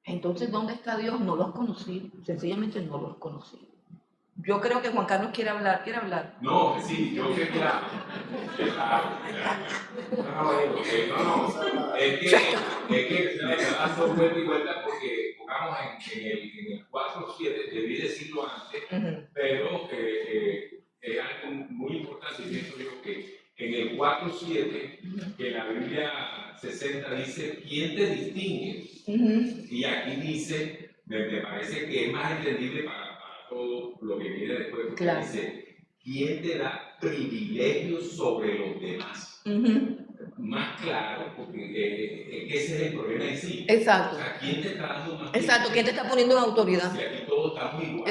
Entonces, ¿dónde está Dios? No lo has conocido, sencillamente no lo has conocido. Yo creo que Juan Carlos quiere hablar. No, sí, yo quería... Es que le está dando vuelta y vuelta porque pongamos en el 4.7, debí decirlo antes, pero es algo muy importante, y pienso yo que en el 4.7, que la Biblia 60 dice, ¿quién te distingue? Y aquí dice, me parece que es más entendible para todo lo que viene después, porque claro. Dice, ¿quién te da privilegios sobre los demás? Más claro, porque ese es el problema en sí. Exacto. O sea, ¿quién te está dando más? Exacto, ¿quién te está poniendo en autoridad? Si aquí todos estamos igual.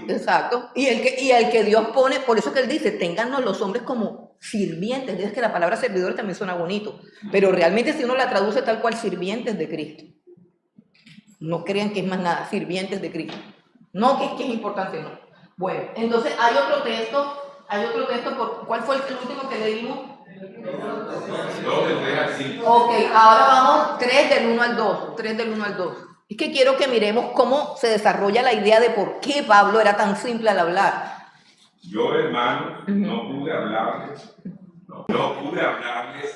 Exacto. Y el que Dios pone, por eso que él dice, téngannos los hombres como sirvientes. Es que la palabra servidores también suena bonito, pero realmente si uno la traduce tal cual, sirvientes de Cristo. No crean que es más nada, sirvientes de Cristo. No que es importante, no. Bueno, entonces hay otro texto, ¿cuál fue el último que leímos? Ok, ahora vamos 3 del 1 al 2. Es que quiero que miremos cómo se desarrolla la idea de por qué Pablo era tan simple al hablar. Yo, hermano, no pude hablarles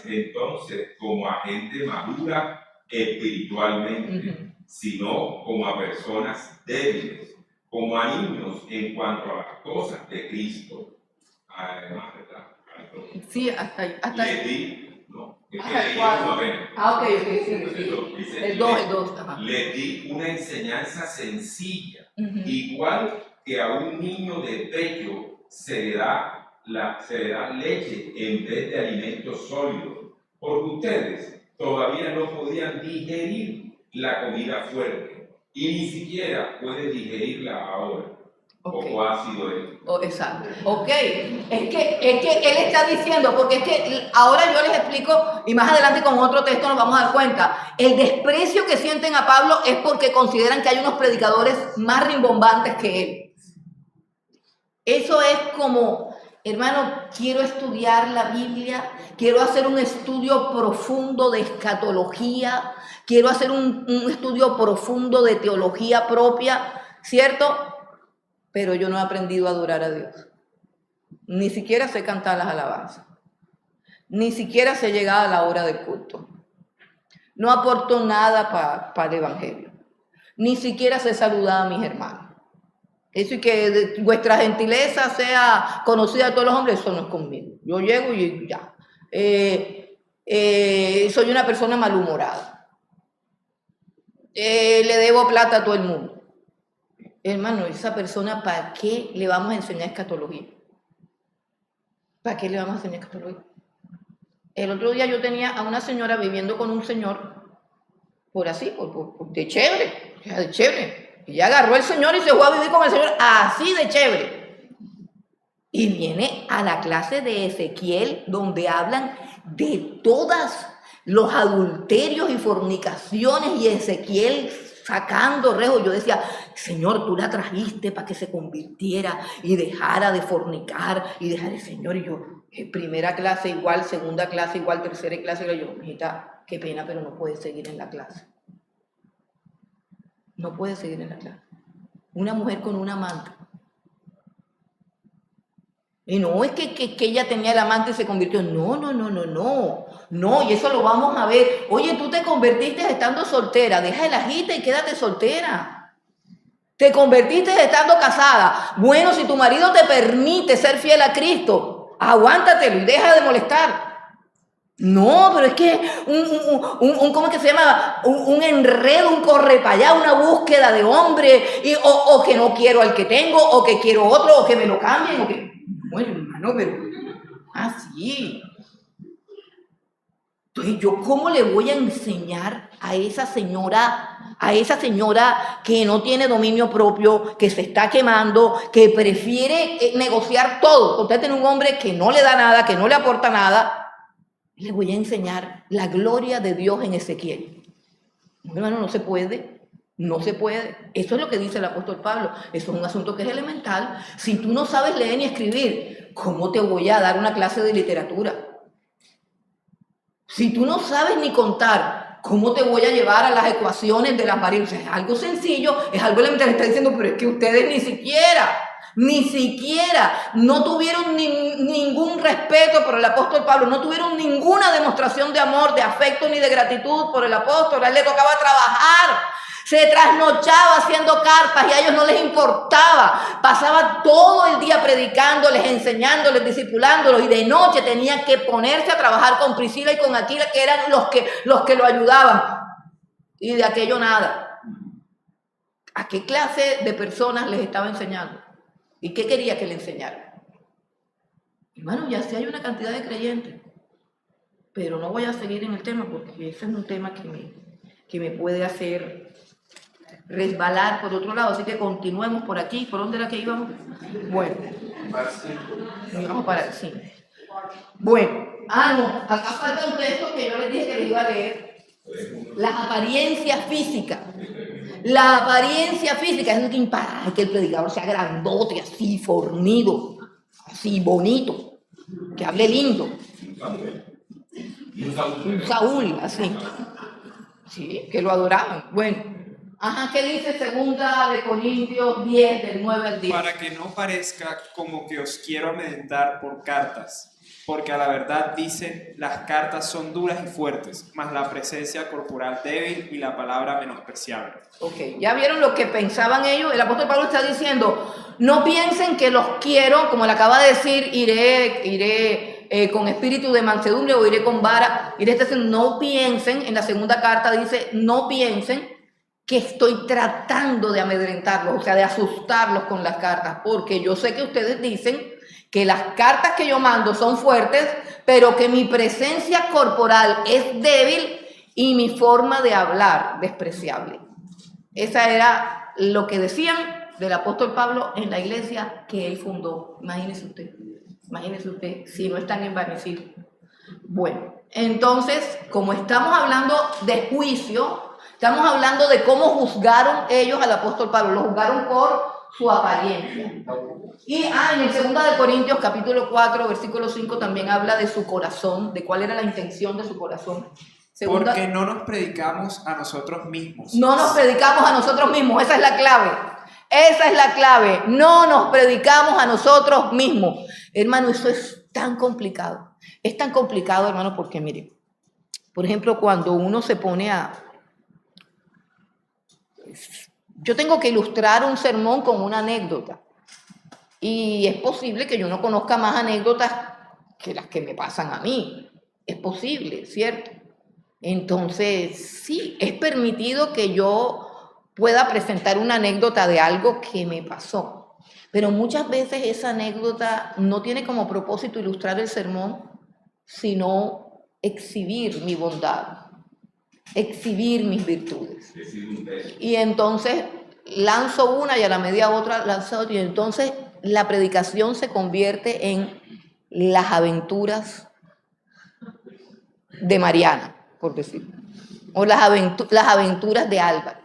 entonces como a gente madura espiritualmente, sino como a personas débiles, como a niños en cuanto a las cosas de Cristo. Además, ¿verdad? Sí, hasta ahí. Les di, no, es que Hasta leí sí. El 2. Les di una enseñanza sencilla, igual que a un niño de pecho se le da leche en vez de alimentos sólidos, porque ustedes todavía no podían digerir la comida fuerte y ni siquiera pueden digerirla ahora. Okay. Poco ácido es. Exacto. Ok. Es que él está diciendo, porque es que ahora yo les explico, y más adelante con otro texto nos vamos a dar cuenta, el desprecio que sienten a Pablo es porque consideran que hay unos predicadores más rimbombantes que él. Eso es como, hermano, quiero estudiar la Biblia, quiero hacer un estudio profundo de escatología, quiero hacer un estudio profundo de teología propia, ¿cierto? Pero yo no he aprendido a adorar a Dios. Ni siquiera sé cantar las alabanzas. Ni siquiera sé llegar a la hora del culto. No aporto nada para el evangelio. Ni siquiera sé saludar a mis hermanos. Eso y que vuestra gentileza sea conocida a todos los hombres, eso no es conmigo. Yo llego y ya. Soy una persona malhumorada. Le debo plata a todo el mundo. Hermano, esa persona, ¿para qué le vamos a enseñar escatología? ¿Para qué le vamos a enseñar escatología? El otro día yo tenía a una señora viviendo con un señor, de chévere. Ella agarró al señor y se fue a vivir con el señor así de chévere. Y viene a la clase de Ezequiel, donde hablan de todos los adulterios y fornicaciones, y Ezequiel sacando rejos. Yo decía, Señor, tú la trajiste para que se convirtiera y dejara de fornicar y dejara de, Señor. Y yo, primera clase igual, segunda clase igual, tercera clase igual. Yo, hijita, qué pena, pero no puedes seguir en la clase. No puedes seguir en la clase. Una mujer con un amante. Y no es que ella tenía el amante y se convirtió. No, y eso lo vamos a ver. Oye, tú te convertiste estando soltera. Deja el ajite y quédate soltera. Te convertiste estando casada. Bueno, si tu marido te permite ser fiel a Cristo, aguántatelo y deja de molestar. No, pero es que ¿cómo es que se llama? Un enredo, un corre para allá, una búsqueda de hombre, o que no quiero al que tengo, o que quiero otro, o que me lo cambien, o que... Bueno, hermano, pero... sí. Entonces, ¿yo cómo le voy a enseñar a esa señora que no tiene dominio propio, que se está quemando, que prefiere negociar todo? Usted tiene un hombre que no le da nada, que no le aporta nada. Le voy a enseñar la gloria de Dios en Ezequiel. No, hermano, no se puede. No se puede. Eso es lo que dice el apóstol Pablo. Eso es un asunto que es elemental. Si tú no sabes leer ni escribir, ¿cómo te voy a dar una clase de literatura? Si tú no sabes ni contar, ¿cómo te voy a llevar a las ecuaciones de las variables? Es algo sencillo, es algo elemental. Está diciendo, pero es que ustedes ni siquiera no tuvieron ningún respeto por el apóstol Pablo, no tuvieron ninguna demostración de amor, de afecto ni de gratitud por el apóstol. A él le tocaba trabajar. Se trasnochaba haciendo carpas y a ellos no les importaba. Pasaba todo el día predicándoles, enseñándoles, discipulándolos, y de noche tenía que ponerse a trabajar con Priscila y con Aquila, que eran los que lo ayudaban. Y de aquello nada. ¿A qué clase de personas les estaba enseñando? ¿Y qué quería que le enseñara? Hermano, ya sí hay una cantidad de creyentes, pero no voy a seguir en el tema porque ese es un tema que me puede hacer resbalar por otro lado, así que continuemos por aquí. ¿Por dónde era que íbamos? Bueno, íbamos para el 5. Bueno, no, acá falta un texto que yo les dije que les iba a leer. Las apariencias físicas. La apariencia física es que el predicador sea grandote, así, fornido, así, bonito, que hable lindo. Un Saúl, así. Sí, que lo adoraban. Bueno. ¿Qué dice 2 Corintios 10, del 9 al 10? Para que no parezca como que os quiero amedrentar por cartas, porque a la verdad dicen, las cartas son duras y fuertes, mas la presencia corporal débil y la palabra menospreciable. Ok, ya vieron lo que pensaban ellos. El apóstol Pablo está diciendo, no piensen que los quiero, como le acaba de decir, iré con espíritu de mansedumbre o iré con vara. No piensen, en la segunda carta dice, no piensen que estoy tratando de amedrentarlos, o sea, de asustarlos con las cartas, porque yo sé que ustedes dicen que las cartas que yo mando son fuertes, pero que mi presencia corporal es débil y mi forma de hablar despreciable. Esa era lo que decían del apóstol Pablo en la iglesia que él fundó. Imagínese usted, si no están envanecidos. Bueno, entonces, como estamos hablando de juicio, estamos hablando de cómo juzgaron ellos al apóstol Pablo. Lo juzgaron por su apariencia. Y en el 2 Corintios capítulo 4, versículo 5 también habla de su corazón, de cuál era la intención de su corazón. Porque no nos predicamos a nosotros mismos. No nos predicamos a nosotros mismos, esa es la clave. Esa es la clave. No nos predicamos a nosotros mismos. Hermano, eso es tan complicado. Es tan complicado, hermano, porque mire, por ejemplo, cuando uno se pone yo tengo que ilustrar un sermón con una anécdota. Y es posible que yo no conozca más anécdotas que las que me pasan a mí. Es posible, ¿cierto? Entonces, sí, es permitido que yo pueda presentar una anécdota de algo que me pasó. Pero muchas veces esa anécdota no tiene como propósito ilustrar el sermón, sino exhibir mi bondad, exhibir mis virtudes. Y entonces lanzo una y a la media otra lanzo otra. Y entonces la predicación se convierte en las aventuras de Mariana, por decirlo, o las aventuras de Álvaro.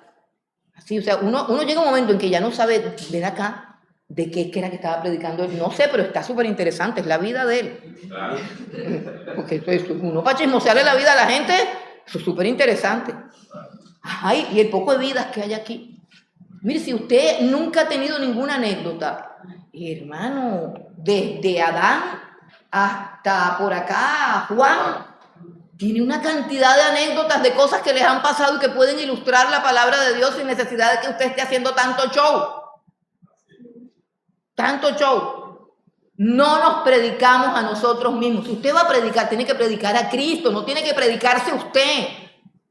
Así, o sea, uno llega a un momento en que ya no sabe, ven acá, de qué era que estaba predicando él. No sé, pero está súper interesante, es la vida de él. Claro. Porque uno para chismosearle la vida a la gente, eso es súper interesante. Ay, y el poco de vidas que hay aquí. Mire, si usted nunca ha tenido ninguna anécdota, hermano, desde Adán hasta por acá, Juan, tiene una cantidad de anécdotas de cosas que les han pasado y que pueden ilustrar la palabra de Dios sin necesidad de que usted esté haciendo tanto show. Tanto show. No nos predicamos a nosotros mismos. Si usted va a predicar, tiene que predicar a Cristo, no tiene que predicarse usted.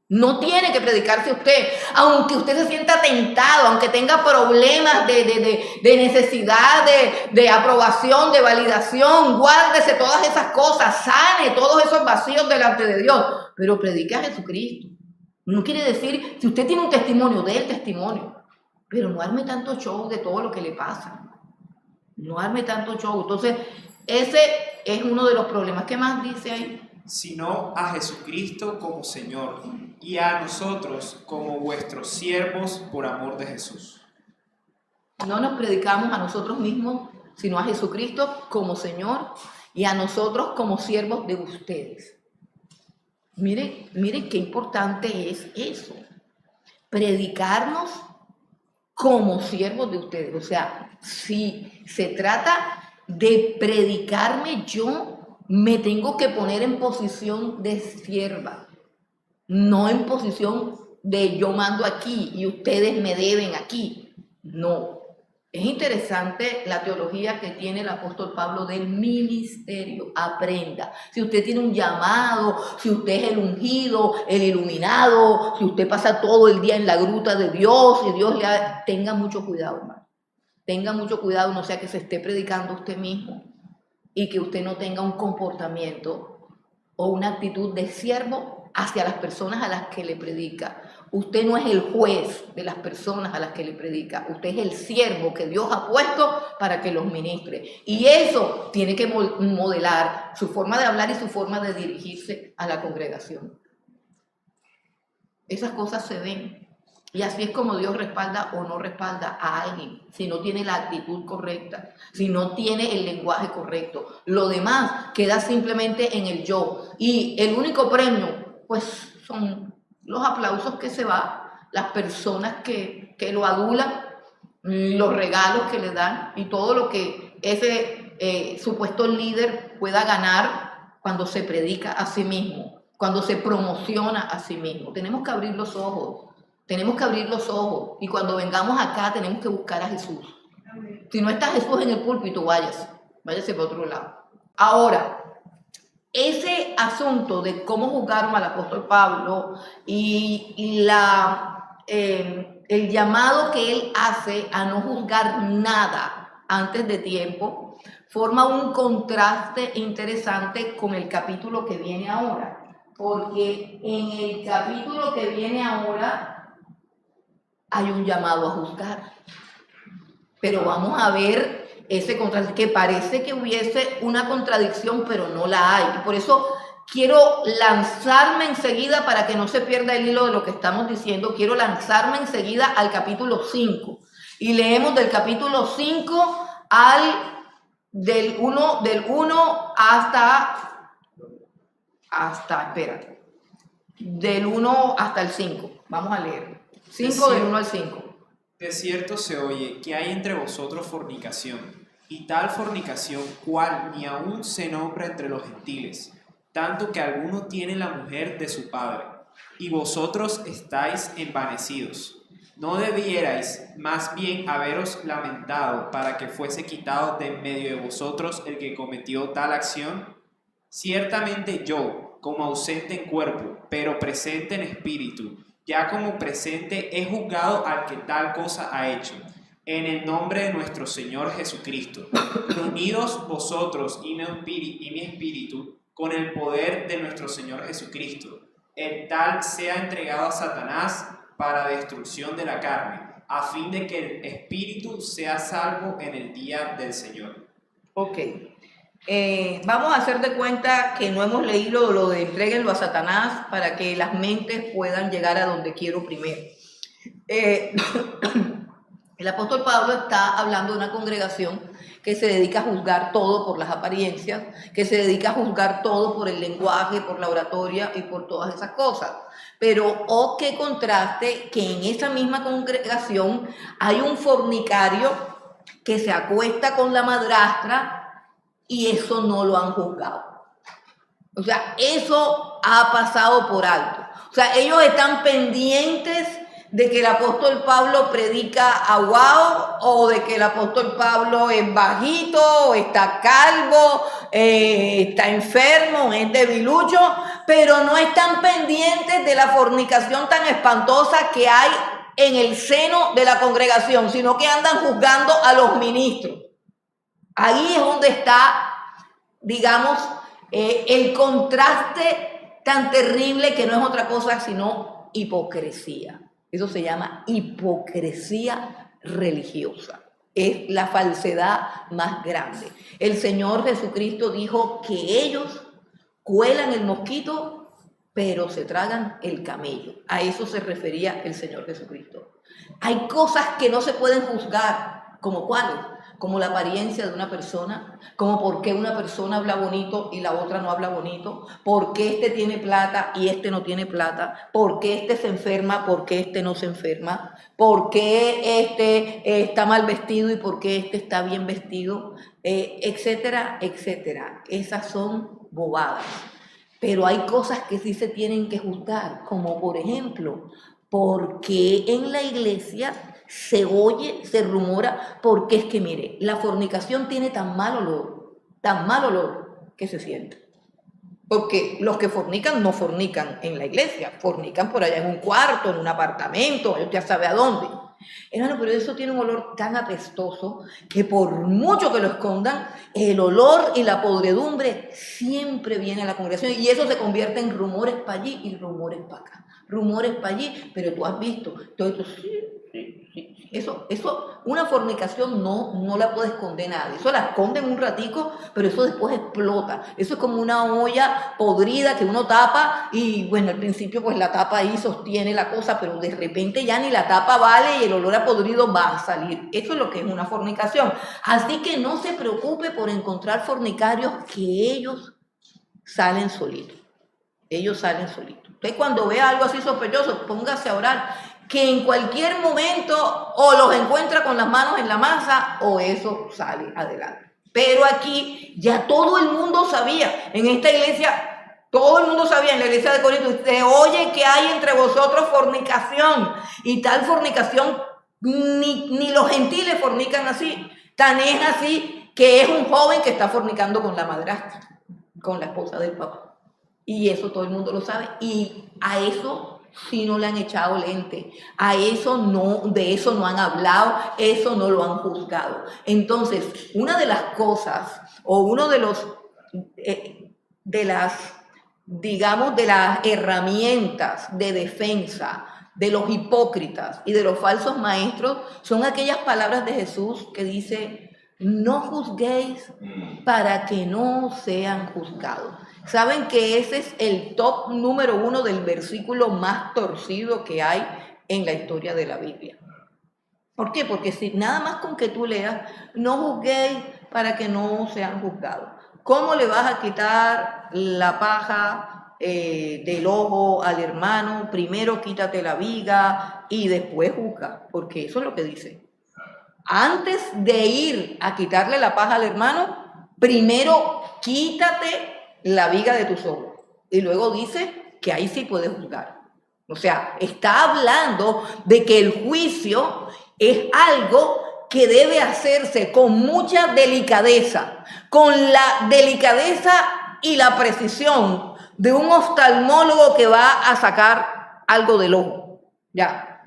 No tiene que predicarse usted, aunque usted se sienta tentado, aunque tenga problemas de necesidad, de aprobación, de validación, guárdese todas esas cosas, sane todos esos vacíos delante de Dios, pero predique a Jesucristo. No quiere decir, si usted tiene un testimonio, dé el testimonio, pero no arme tanto show de todo lo que le pasa. No arme tanto show. Entonces, ese es uno de los problemas. ¿Qué más dice ahí? Sino a Jesucristo como Señor, y a nosotros como vuestros siervos por amor de Jesús. No nos predicamos a nosotros mismos, sino a Jesucristo como Señor y a nosotros como siervos de ustedes. Miren qué importante es eso. Predicarnos como siervos de ustedes. O sea, si se trata de predicarme yo, me tengo que poner en posición de sierva, no en posición de yo mando aquí y ustedes me deben aquí. No. Es interesante la teología que tiene el apóstol Pablo del ministerio. Aprenda. Si usted tiene un llamado, si usted es el ungido, el iluminado, si usted pasa todo el día en la gruta de Dios y Dios le tenga mucho cuidado, hermano. Tenga mucho cuidado, no sea que se esté predicando usted mismo y que usted no tenga un comportamiento o una actitud de siervo hacia las personas a las que le predica. Usted no es el juez de las personas a las que le predica, usted es el siervo que Dios ha puesto para que los ministre. Y eso tiene que modelar su forma de hablar y su forma de dirigirse a la congregación. Esas cosas se ven. Y así es como Dios respalda o no respalda a alguien, si no tiene la actitud correcta, si no tiene el lenguaje correcto. Lo demás queda simplemente en el yo. Y el único premio, pues, son los aplausos que se va, las personas que lo adulan, los regalos que le dan y todo lo que ese supuesto líder pueda ganar cuando se predica a sí mismo, cuando se promociona a sí mismo. Tenemos que abrir los ojos. Tenemos que abrir los ojos y cuando vengamos acá tenemos que buscar a Jesús. Si no está Jesús en el púlpito, váyase para otro lado. Ahora, ese asunto de cómo juzgaron al apóstol Pablo y el llamado que él hace a no juzgar nada antes de tiempo, forma un contraste interesante con el capítulo que viene ahora. Porque en el capítulo que viene ahora hay un llamado a juzgar. Pero vamos a ver ese contraste, que parece que hubiese una contradicción, pero no la hay. Y por eso quiero lanzarme enseguida, para que no se pierda el hilo de lo que estamos diciendo, quiero lanzarme enseguida al capítulo 5. Y leemos del capítulo 5 del 1 del 1 hasta el 5. Vamos a leer. 5 del 1 al 5. De cierto se oye que hay entre vosotros fornicación, y tal fornicación cual ni aun se nombra entre los gentiles, tanto que alguno tiene la mujer de su padre, y vosotros estáis envanecidos. ¿No debierais más bien haberos lamentado para que fuese quitado de en medio de vosotros el que cometió tal acción? Ciertamente yo, como ausente en cuerpo, pero presente en espíritu, ya como presente he juzgado al que tal cosa ha hecho, en el nombre de nuestro Señor Jesucristo, reunidos vosotros y mi espíritu con el poder de nuestro Señor Jesucristo, el tal sea entregado a Satanás para destrucción de la carne, a fin de que el espíritu sea salvo en el día del Señor. Ok. Vamos a hacer de cuenta que no hemos leído lo de entréguenlo a Satanás para que las mentes puedan llegar a donde quiero primero. El apóstol Pablo está hablando de una congregación que se dedica a juzgar todo por las apariencias, que se dedica a juzgar todo por el lenguaje, por la oratoria y por todas esas cosas. Pero, oh, qué contraste que en esa misma congregación hay un fornicario que se acuesta con la madrastra y eso no lo han juzgado. O sea, eso ha pasado por alto. O sea, ellos están pendientes de que el apóstol Pablo predica aguao, o de que el apóstol Pablo es bajito, o está calvo, está enfermo, es debilucho, pero no están pendientes de la fornicación tan espantosa que hay en el seno de la congregación, sino que andan juzgando a los ministros. Ahí es donde está, digamos, el contraste tan terrible que no es otra cosa sino hipocresía. Eso se llama hipocresía religiosa. Es la falsedad más grande. El Señor Jesucristo dijo que ellos cuelan el mosquito, pero se tragan el camello. A eso se refería el Señor Jesucristo. Hay cosas que no se pueden juzgar, ¿como cuáles? Como la apariencia de una persona, como por qué una persona habla bonito y la otra no habla bonito, por qué este tiene plata y este no tiene plata, por qué este se enferma, por qué este no se enferma, por qué este está mal vestido y por qué este está bien vestido, etcétera, etcétera. Esas son bobadas. Pero hay cosas que sí se tienen que juzgar, como por ejemplo, ¿por qué en la iglesia se oye, se rumora? Porque es que, mire, la fornicación tiene tan mal olor que se siente. Porque los que fornican no fornican en la iglesia, fornican por allá en un cuarto, en un apartamento, usted ya sabe a dónde. Hermano, pero eso tiene un olor tan apestoso que por mucho que lo escondan, el olor y la podredumbre siempre viene a la congregación y eso se convierte en rumores para allí y rumores para acá. Rumores para allí, pero tú has visto, todo esto, sí. Eso, una fornicación no la puede esconder nadie. Eso la esconden un ratico, pero eso después explota. Eso es como una olla podrida que uno tapa y bueno, al principio pues la tapa ahí sostiene la cosa, pero de repente ya ni la tapa vale y el olor a podrido va a salir. Eso es lo que es una fornicación. Así que no se preocupe por encontrar fornicarios, que ellos salen solitos. Ellos salen solitos. Usted cuando vea algo así sospechoso, póngase a orar, que en cualquier momento o los encuentra con las manos en la masa o eso sale adelante. Pero aquí ya todo el mundo sabía, en esta iglesia, todo el mundo sabía, en la iglesia de Corinto, se oye que hay entre vosotros fornicación, y tal fornicación ni los gentiles fornican así. Tan es así que es un joven que está fornicando con la madrastra, con la esposa del papá. Y eso todo el mundo lo sabe, y a eso sí no le han echado lente, a eso no, de eso no han hablado, eso no lo han juzgado. Entonces, una de las cosas, o uno de los, de las herramientas de defensa de los hipócritas y de los falsos maestros, son aquellas palabras de Jesús que dice, no juzguéis para que no sean juzgados. Saben que ese es el top número 1 del versículo más torcido que hay en la historia de la Biblia. ¿Por qué? Porque si nada más con que tú leas, no juzguéis para que no sean juzgados. ¿Cómo le vas a quitar la paja del ojo al hermano? Primero quítate la viga y después juzga, porque eso es lo que dice. Antes de ir a quitarle la paja al hermano, primero quítate la viga de tus ojos. Y luego dice que ahí sí puedes juzgar. O sea, está hablando de que el juicio es algo que debe hacerse con mucha delicadeza, con la delicadeza y la precisión de un oftalmólogo que va a sacar algo del ojo. Ya.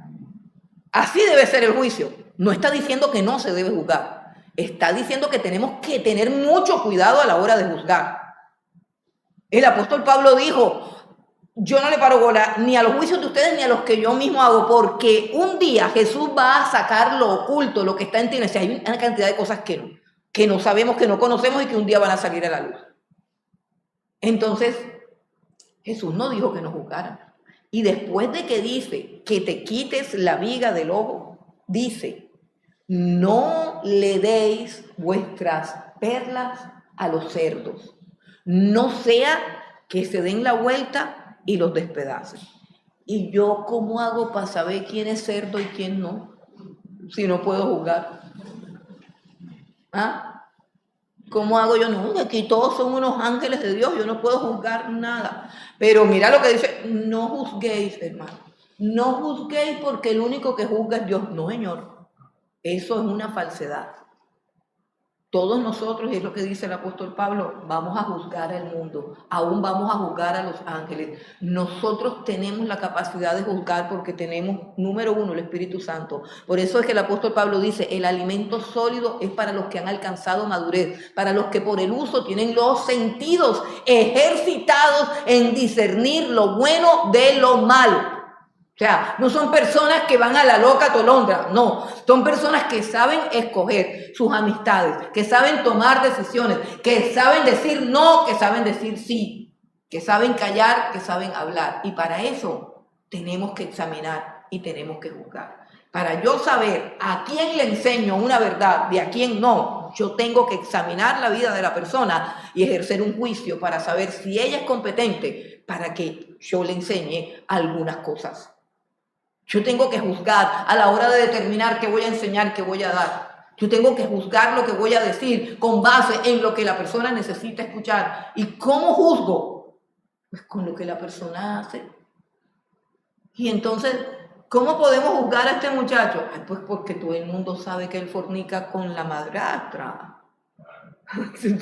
Así debe ser el juicio. No está diciendo que no se debe juzgar. Está diciendo que tenemos que tener mucho cuidado a la hora de juzgar. El apóstol Pablo dijo, yo no le paro bola ni a los juicios de ustedes ni a los que yo mismo hago, porque un día Jesús va a sacar lo oculto, lo que está en ti. O sea, hay una cantidad de cosas que no sabemos, que no conocemos y que un día van a salir a la luz. Entonces, Jesús no dijo que nos juzgaran. Y después de que dice que te quites la viga del ojo, dice, no le deis vuestras perlas a los cerdos, no sea que se den la vuelta y los despedacen. ¿Y yo cómo hago para saber quién es cerdo y quién no? Si no puedo juzgar. ¿Ah? ¿Cómo hago yo? No, aquí todos son unos ángeles de Dios, yo no puedo juzgar nada. Pero mira lo que dice, no juzguéis, hermano. No juzguéis porque el único que juzga es Dios. No, Señor. Eso es una falsedad. Todos nosotros, y es lo que dice el apóstol Pablo, vamos a juzgar al mundo, aún vamos a juzgar a los ángeles. Nosotros tenemos la capacidad de juzgar porque tenemos, número uno, el Espíritu Santo. Por eso es que el apóstol Pablo dice, el alimento sólido es para los que han alcanzado madurez, para los que por el uso tienen los sentidos ejercitados en discernir lo bueno de lo malo. O sea, no son personas que van a la loca tolondra, no, son personas que saben escoger sus amistades, que saben tomar decisiones, que saben decir no, que saben decir sí, que saben callar, que saben hablar. Y para eso tenemos que examinar y tenemos que juzgar. Para yo saber a quién le enseño una verdad y a quién no, yo tengo que examinar la vida de la persona y ejercer un juicio para saber si ella es competente para que yo le enseñe algunas cosas. Yo tengo que juzgar a la hora de determinar qué voy a enseñar, qué voy a dar. Yo tengo que juzgar lo que voy a decir con base en lo que la persona necesita escuchar. ¿Y cómo juzgo? Pues con lo que la persona hace. Y entonces, ¿cómo podemos juzgar a este muchacho? Ay, pues porque todo el mundo sabe que él fornica con la madrastra.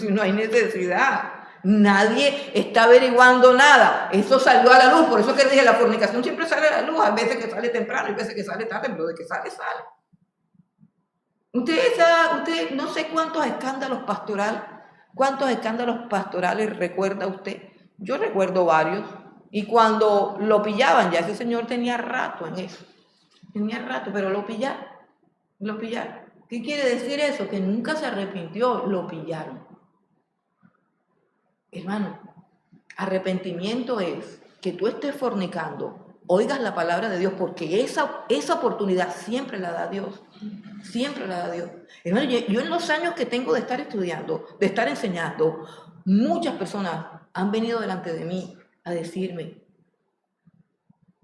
No hay necesidad. Nadie está averiguando nada. Eso salió a la luz. Por eso que dije, la fornicación siempre sale a la luz. Hay veces que sale temprano, hay veces que sale tarde, pero de que sale, sale. Usted no sé cuántos escándalos pastorales recuerda usted. Yo recuerdo varios. Y cuando lo pillaban, ya ese señor tenía rato en eso. Tenía rato, pero lo pillaron. Lo pillaron. ¿Qué quiere decir eso? Que nunca se arrepintió, lo pillaron. Hermano, arrepentimiento es que tú estés fornicando, oigas la palabra de Dios, porque esa oportunidad siempre la da Dios, siempre la da Dios. Hermano, yo en los años que tengo de estar estudiando, de estar enseñando, muchas personas han venido delante de mí a decirme,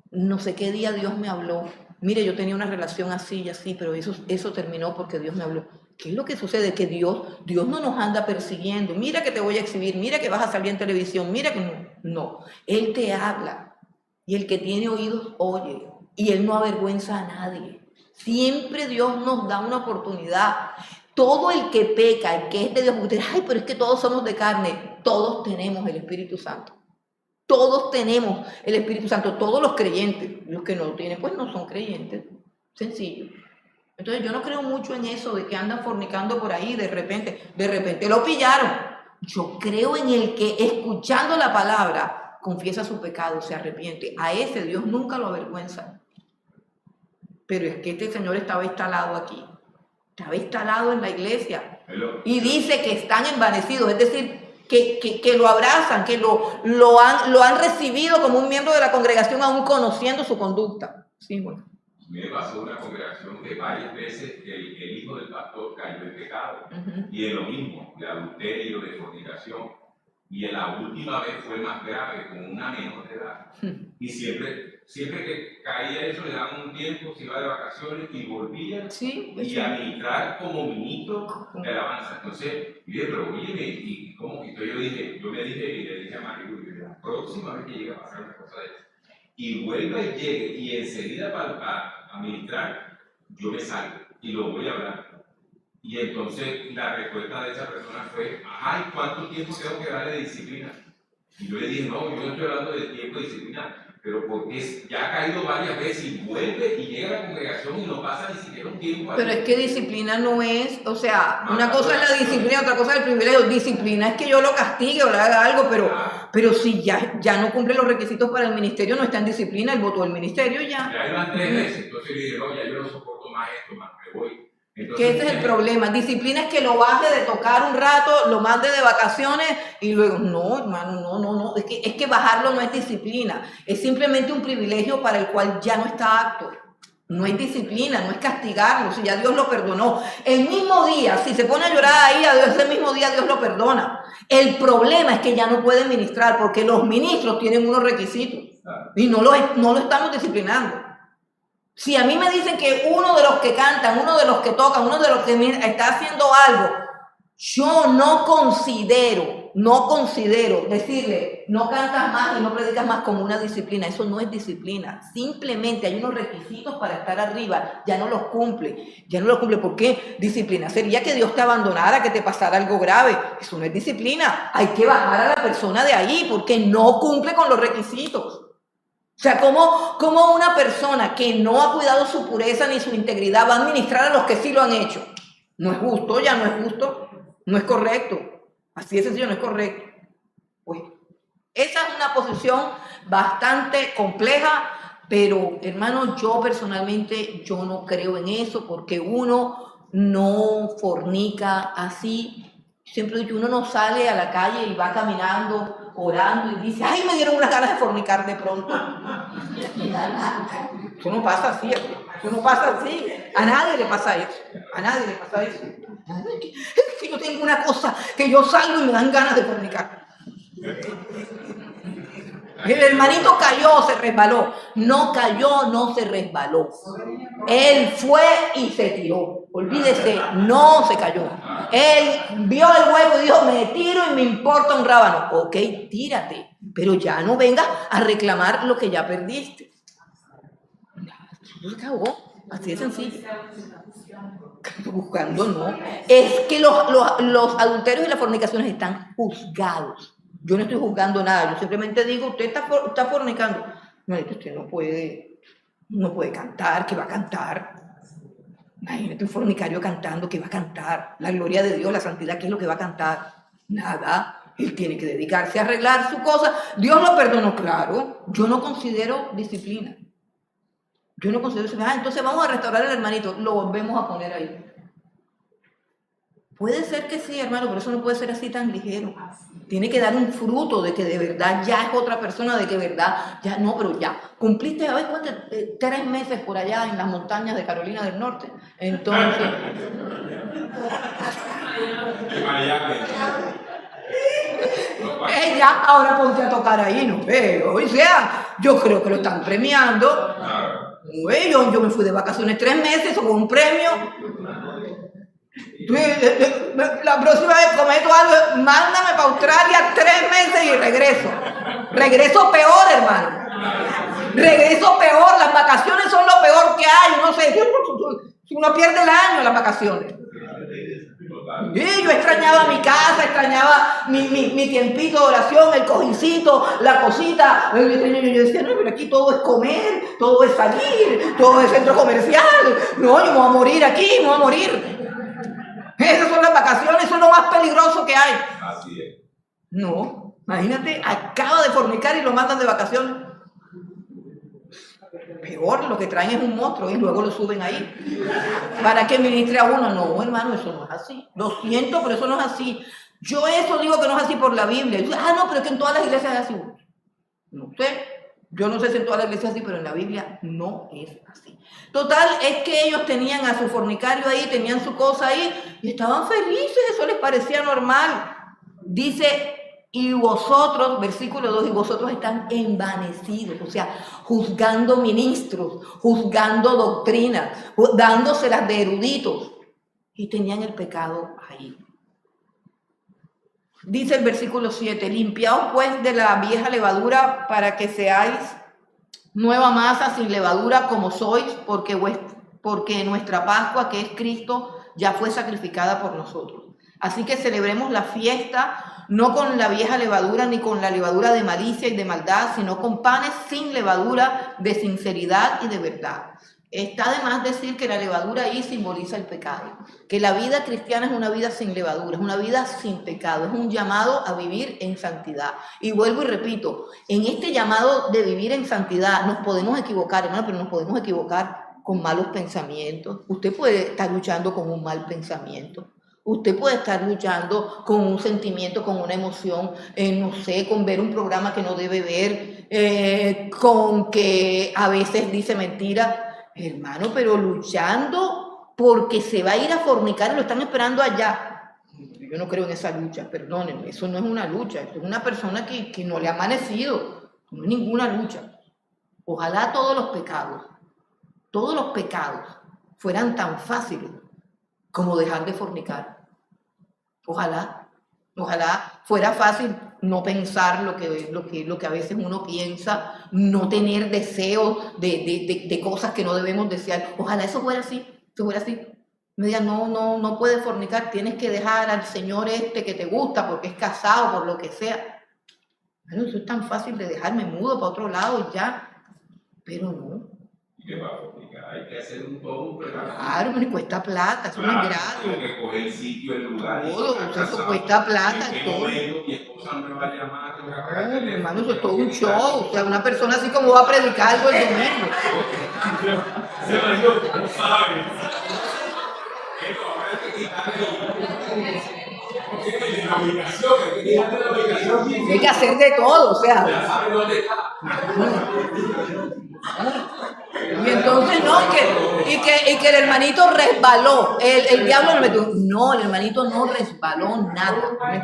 no sé qué día Dios me habló, mire, yo tenía una relación así y así, pero eso terminó porque Dios me habló. ¿Qué es lo que sucede? Que Dios no nos anda persiguiendo. Mira que te voy a exhibir, mira que vas a salir en televisión, mira que no. No, Él te habla y el que tiene oídos oye y Él no avergüenza a nadie. Siempre Dios nos da una oportunidad. Todo el que peca, el que es de Dios, porque usted, ay, pero es que todos somos de carne, todos tenemos el Espíritu Santo. Todos tenemos el Espíritu Santo, todos los creyentes. Los que no lo tienen, pues no son creyentes. Sencillo. Entonces yo no creo mucho en eso de que andan fornicando por ahí de repente lo pillaron. Yo creo en el que escuchando la palabra confiesa su pecado, se arrepiente. A ese Dios nunca lo avergüenza. Pero es que este señor estaba instalado aquí, estaba instalado en la iglesia y dice que están envanecidos, es decir, que lo abrazan, que lo han recibido como un miembro de la congregación aún conociendo su conducta. Sí, bueno. Me pasó una congregación que varias veces el hijo del pastor cayó en pecado. Y en lo mismo, de adulterio, de fornicación. Y en la última vez fue más grave, con una menor de edad. Y siempre que caía eso, le daban un tiempo, se iba de vacaciones y volvía y a ministrar como ministro de alabanza. Entonces, yo dije, pero oye, ¿y cómo? Entonces yo le dije a Mario, la próxima vez que llegue a pasar una cosa de eso, y vuelva y llegue y enseguida para administrar, yo me salgo y lo voy a hablar. Y entonces la respuesta de esa persona fue, ajá, ¿y cuánto tiempo tengo que darle de disciplina? Y yo le dije, no, yo no estoy hablando de tiempo de disciplina, pero porque ya ha caído varias veces y vuelve y llega a la congregación y no pasa ni siquiera un tiempo. Pero es que disciplina no es, o sea, una cosa es la disciplina, otra cosa es el privilegio. Disciplina es que yo lo castigue o le haga algo, Pero si ya no cumple los requisitos para el ministerio, no está en disciplina, él votó el ministerio ya. Ya hay unas 3 veces, entonces le dije, no, ya yo no soporto más esto, más me voy. Entonces, Que ese es el problema. Disciplina es que lo baje de tocar un rato, lo mande de vacaciones y luego, no, hermano, no. Es que bajarlo no es disciplina. Es simplemente un privilegio para el cual ya no está apto. No es disciplina, no es castigarlo, si ya Dios lo perdonó. El mismo día, si se pone a llorar ahí, a Dios, ese mismo día Dios lo perdona. El problema es que ya no puede ministrar porque los ministros tienen unos requisitos y no lo estamos disciplinando. Si a mí me dicen que uno de los que cantan, uno de los que tocan, uno de los que está haciendo algo, yo no considero decirle, no cantas más y no predicas más como una disciplina. Eso no es disciplina. Simplemente hay unos requisitos para estar arriba. Ya no los cumple. ¿Por qué? Disciplina sería que Dios te abandonara, que te pasara algo grave. Eso no es disciplina. Hay que bajar a la persona de ahí porque no cumple con los requisitos. O sea, ¿cómo una persona que no ha cuidado su pureza ni su integridad va a administrar a los que sí lo han hecho? No es justo, ya no es justo, no es correcto. Así de sencillo, no es correcto. Pues esa es una posición bastante compleja, pero hermano, yo personalmente yo no creo en eso porque uno no fornica así. Siempre digo, uno no sale a la calle y va caminando, orando y dice, ay, me dieron unas ganas de fornicar de pronto. Eso no pasa así, eso no pasa así. A nadie le pasa eso. Es que yo tengo una cosa, que yo salgo y me dan ganas de fornicar. El hermanito cayó, se resbaló. No cayó, no se resbaló. Él fue y se tiró. Olvídese, no se cayó. Él vio el hueco y dijo, me tiro y me importa un rábano. Ok, tírate, pero ya no vengas a reclamar lo que ya perdiste. Se acabó, así de sencillo. Buscando, no. Es que los adulterios y las fornicaciones están juzgados. Yo no estoy juzgando nada, yo simplemente digo, usted está fornicando. No, usted no puede cantar, ¿qué va a cantar? Imagínate un fornicario cantando, ¿qué va a cantar? La gloria de Dios, la santidad, ¿qué es lo que va a cantar? Nada, él tiene que dedicarse a arreglar su cosa. Dios lo perdonó, claro. Yo no considero disciplina. Entonces vamos a restaurar al hermanito, lo volvemos a poner ahí. Puede ser que sí, hermano, pero eso no puede ser así tan ligero. Tiene que dar un fruto de que de verdad ya es otra persona, de que de verdad ya no, pero ya. Cumpliste, ¿sabes cuánto? 3 meses por allá en las montañas de Carolina del Norte. Entonces. Ella, ahora ponte a tocar ahí, no veo. O sea, yo creo que lo están premiando. Yo me fui de vacaciones 3 meses con un premio. La próxima vez cometo algo, mándame para Australia 3 meses y regreso peor, hermano, las vacaciones son lo peor que hay, no sé, si uno pierde el año las vacaciones. Y yo extrañaba mi casa, extrañaba mi tiempito de oración, el cojincito, la cosita. Yo decía, no, pero aquí todo es comer, todo es salir, todo es centro comercial. No, yo me voy a morir aquí, me voy a morir. Esas son las vacaciones, eso es lo más peligroso que hay. Así es. No, imagínate, acaba de fornicar y lo mandan de vacaciones. Peor, lo que traen es un monstruo y luego lo suben ahí. ¿Para que ministre a uno? No, hermano, eso no es así. Lo siento, pero eso no es así. Yo eso digo que no es así por la Biblia. No, pero es que en todas las iglesias es así. No sé. Yo no sé si en todas las iglesias es así, pero en la Biblia no es así. Total, es que ellos tenían a su fornicario ahí, tenían su cosa ahí, y estaban felices, eso les parecía normal. Dice, y vosotros, versículo 2, y vosotros están envanecidos, o sea, juzgando ministros, juzgando doctrinas, dándoselas de eruditos, y tenían el pecado ahí. Dice el versículo 7, limpiaos pues de la vieja levadura para que seáis nueva masa sin levadura como sois, porque nuestra Pascua, que es Cristo, ya fue sacrificada por nosotros. Así que celebremos la fiesta no con la vieja levadura ni con la levadura de malicia y de maldad, sino con panes sin levadura de sinceridad y de verdad. Está de más decir que la levadura ahí simboliza el pecado, que la vida cristiana es una vida sin levadura, es una vida sin pecado, es un llamado a vivir en santidad. Y vuelvo y repito, en este llamado de vivir en santidad nos podemos equivocar, hermano, pero nos podemos equivocar con malos pensamientos. Usted puede estar luchando con un mal pensamiento. Usted puede estar luchando con un sentimiento, con una emoción, no sé, con ver un programa que no debe ver, con que a veces dice mentira. Hermano, pero luchando porque se va a ir a fornicar y lo están esperando allá. Yo no creo en esa lucha, perdónenme, eso no es una lucha, eso es una persona que no le ha amanecido, no es ninguna lucha. Ojalá todos los pecados fueran tan fáciles como dejar de fornicar. Ojalá fuera fácil no pensar lo que a veces uno piensa, no tener deseos de cosas que no debemos desear. Ojalá eso fuera así. Me digan, no puedes fornicar, tienes que dejar al señor este que te gusta porque es casado, por lo que sea. Bueno, eso es tan fácil de dejar, me mudo para otro lado y ya. Pero no. ¿Y qué va a fornicar? Hay que hacer todo un preparativo. Claro, me cuesta plata, eso no es gratis. Tengo que coger el sitio, el lugar. Todo, eso cuesta plata. ¿En qué momento mi esposa me va a llamar? Tengo que apagar el teléfono, Hermano, eso es todo un show. O sea, una persona así como va a predicar algo el domingo. No sabe. Hay que hacer de todo, o sea. Ya sabe dónde está. Y entonces no, y que el hermanito resbaló, el diablo le metió. No, el hermanito no resbaló nada, el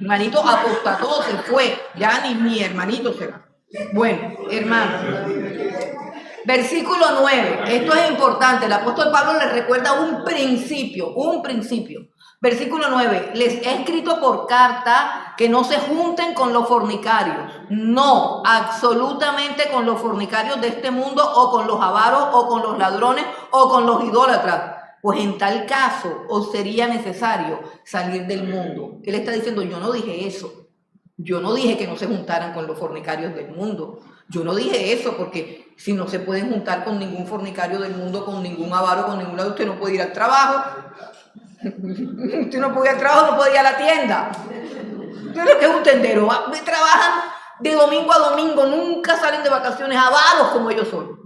hermanito apostató, se fue, ya ni mi hermanito se va. Bueno, hermano, versículo 9, esto es importante, el apóstol Pablo les recuerda un principio. Versículo 9, les he escrito por carta que no se junten con los fornicarios. No, absolutamente con los fornicarios de este mundo o con los avaros o con los ladrones o con los idólatras. Pues en tal caso os sería necesario salir del mundo. Él está diciendo, yo no dije eso. Yo no dije que no se juntaran con los fornicarios del mundo. Yo no dije eso porque si no se pueden juntar con ningún fornicario del mundo, con ningún avaro, con ningún lado, usted no puede ir al trabajo. Usted no puede ir al trabajo, no puede ir a la tienda. Usted lo que es un tendero, trabajan de domingo a domingo, nunca salen de vacaciones, avaros como ellos son.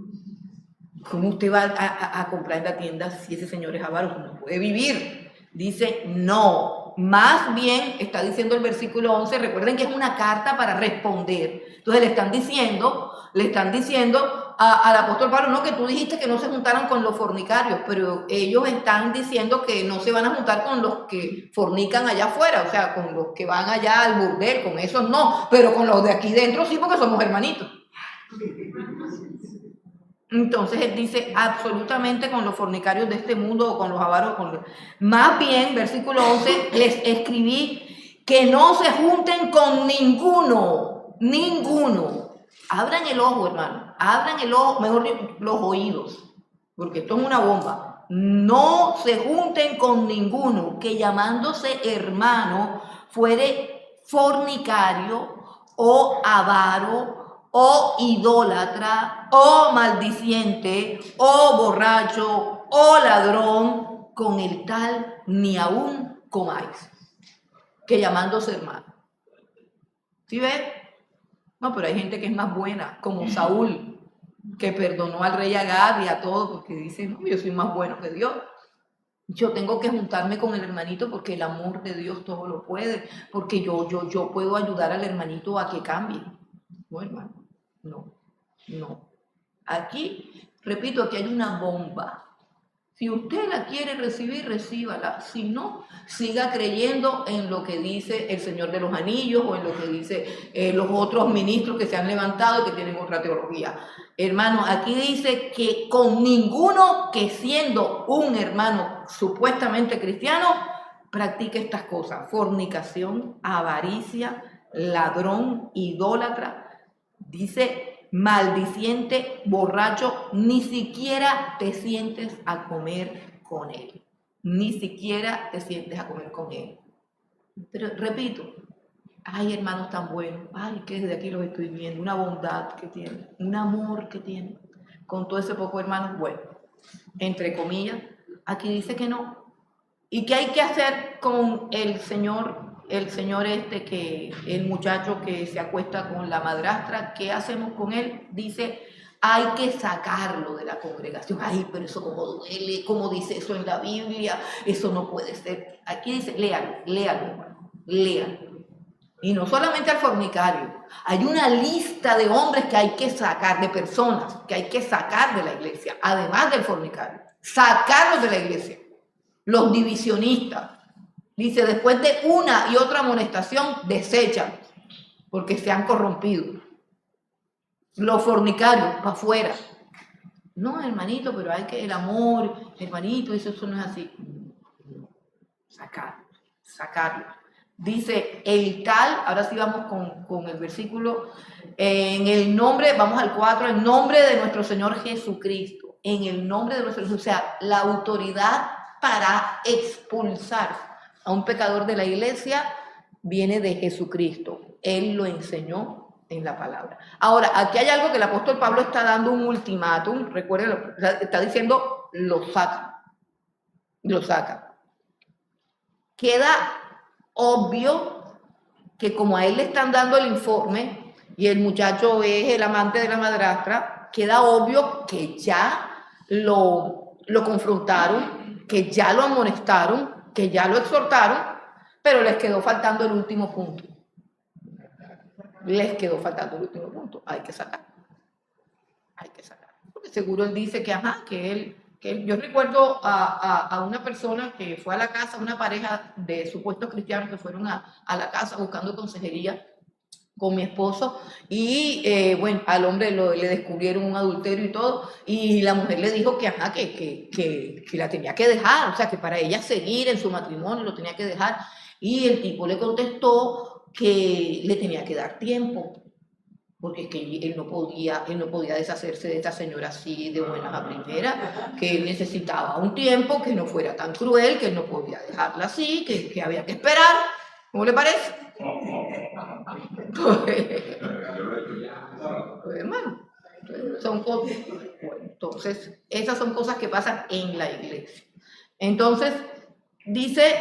¿Cómo usted va a comprar en la tienda si ese señor es avaro? ¿Cómo puede vivir? Dice, no, más bien está diciendo el versículo 11, recuerden que es una carta para responder. Entonces le están diciendo al apóstol Pablo, no, que tú dijiste que no se juntaran con los fornicarios, pero ellos están diciendo que no se van a juntar con los que fornican allá afuera, o sea, con los que van allá al burdel, con esos no, pero con los de aquí dentro sí, porque somos hermanitos. Entonces él dice absolutamente con los fornicarios de este mundo o con los avaros. Más bien, versículo 11, les escribí que no se junten con ninguno. Abran el ojo, hermano, abran el ojo, mejor los oídos, porque esto es una bomba. No se junten con ninguno que llamándose hermano fuere fornicario o avaro o idólatra, o maldiciente, o borracho, o ladrón, con el tal ni aún comáis, que llamándose hermano. ¿Sí ves? No, pero hay gente que es más buena, como Saúl, que perdonó al rey Agag y a todos, porque dice, no, yo soy más bueno que Dios. Yo tengo que juntarme con el hermanito porque el amor de Dios todo lo puede, porque yo puedo ayudar al hermanito a que cambie. No, hermano, no. Aquí, repito, aquí hay una bomba. Si usted la quiere recibir, recíbala. Si no, siga creyendo en lo que dice el Señor de los Anillos o en lo que dice los otros ministros que se han levantado y que tienen otra teología. Hermano, aquí dice que con ninguno que siendo un hermano supuestamente cristiano, practique estas cosas: fornicación, avaricia, ladrón, idólatra. Dice maldiciente, borracho, ni siquiera te sientes a comer con él. Pero repito, ay, hermanos tan buenos, ay, que desde aquí los estoy viendo, una bondad que tienen, un amor que tienen. con todo ese poco hermanos? Bueno, entre comillas, aquí dice que no. ¿Y qué hay que hacer con el señor el muchacho que se acuesta con la madrastra? ¿Qué hacemos con él? Dice, hay que sacarlo de la congregación. Ay, pero eso como duele, como dice eso en la Biblia, eso no puede ser. Aquí dice, léalo, hermano, léalo. Y no solamente al fornicario, hay una lista de hombres que hay que sacar, de personas que hay que sacar de la iglesia, además del fornicario, sacarlos de la iglesia. Los divisionistas, dice, después de una y otra amonestación, desechan, porque se han corrompido. Los fornicarios, para afuera. No, hermanito, pero hay que, el amor, hermanito, eso no es así. Sacarlo. Dice, el tal, ahora sí vamos con el versículo, en el nombre, vamos al 4, en nombre de nuestro Señor Jesucristo, en el nombre de nuestro Señor, o sea, la autoridad para expulsar a un pecador de la iglesia viene de Jesucristo. Él lo enseñó en la palabra. Ahora, aquí hay algo que el apóstol Pablo está dando un ultimátum, recuerden, está diciendo, lo saca. Queda obvio que como a él le están dando el informe y el muchacho es el amante de la madrastra, queda obvio que ya lo confrontaron, que ya lo amonestaron, que ya lo exhortaron, pero les quedó faltando el último punto. Hay que sacar. Porque seguro él dice que él, yo recuerdo a una persona que fue a la casa, una pareja de supuestos cristianos que fueron a la casa buscando consejería con mi esposo y bueno, al hombre le descubrieron un adulterio y todo, y la mujer le dijo que la tenía que dejar, o sea, que para ella seguir en su matrimonio lo tenía que dejar, y el tipo le contestó que le tenía que dar tiempo, porque es que él no podía deshacerse de esta señora así de buenas a primeras, que él necesitaba un tiempo, que no fuera tan cruel, que él no podía dejarla así, que había que esperar. ¿Cómo le parece? Pues, hermano, son cosas. Bueno, entonces, esas son cosas que pasan en la iglesia. Entonces, dice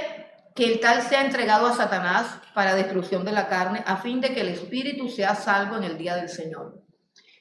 que el tal sea entregado a Satanás para destrucción de la carne, a fin de que el espíritu sea salvo en el día del Señor.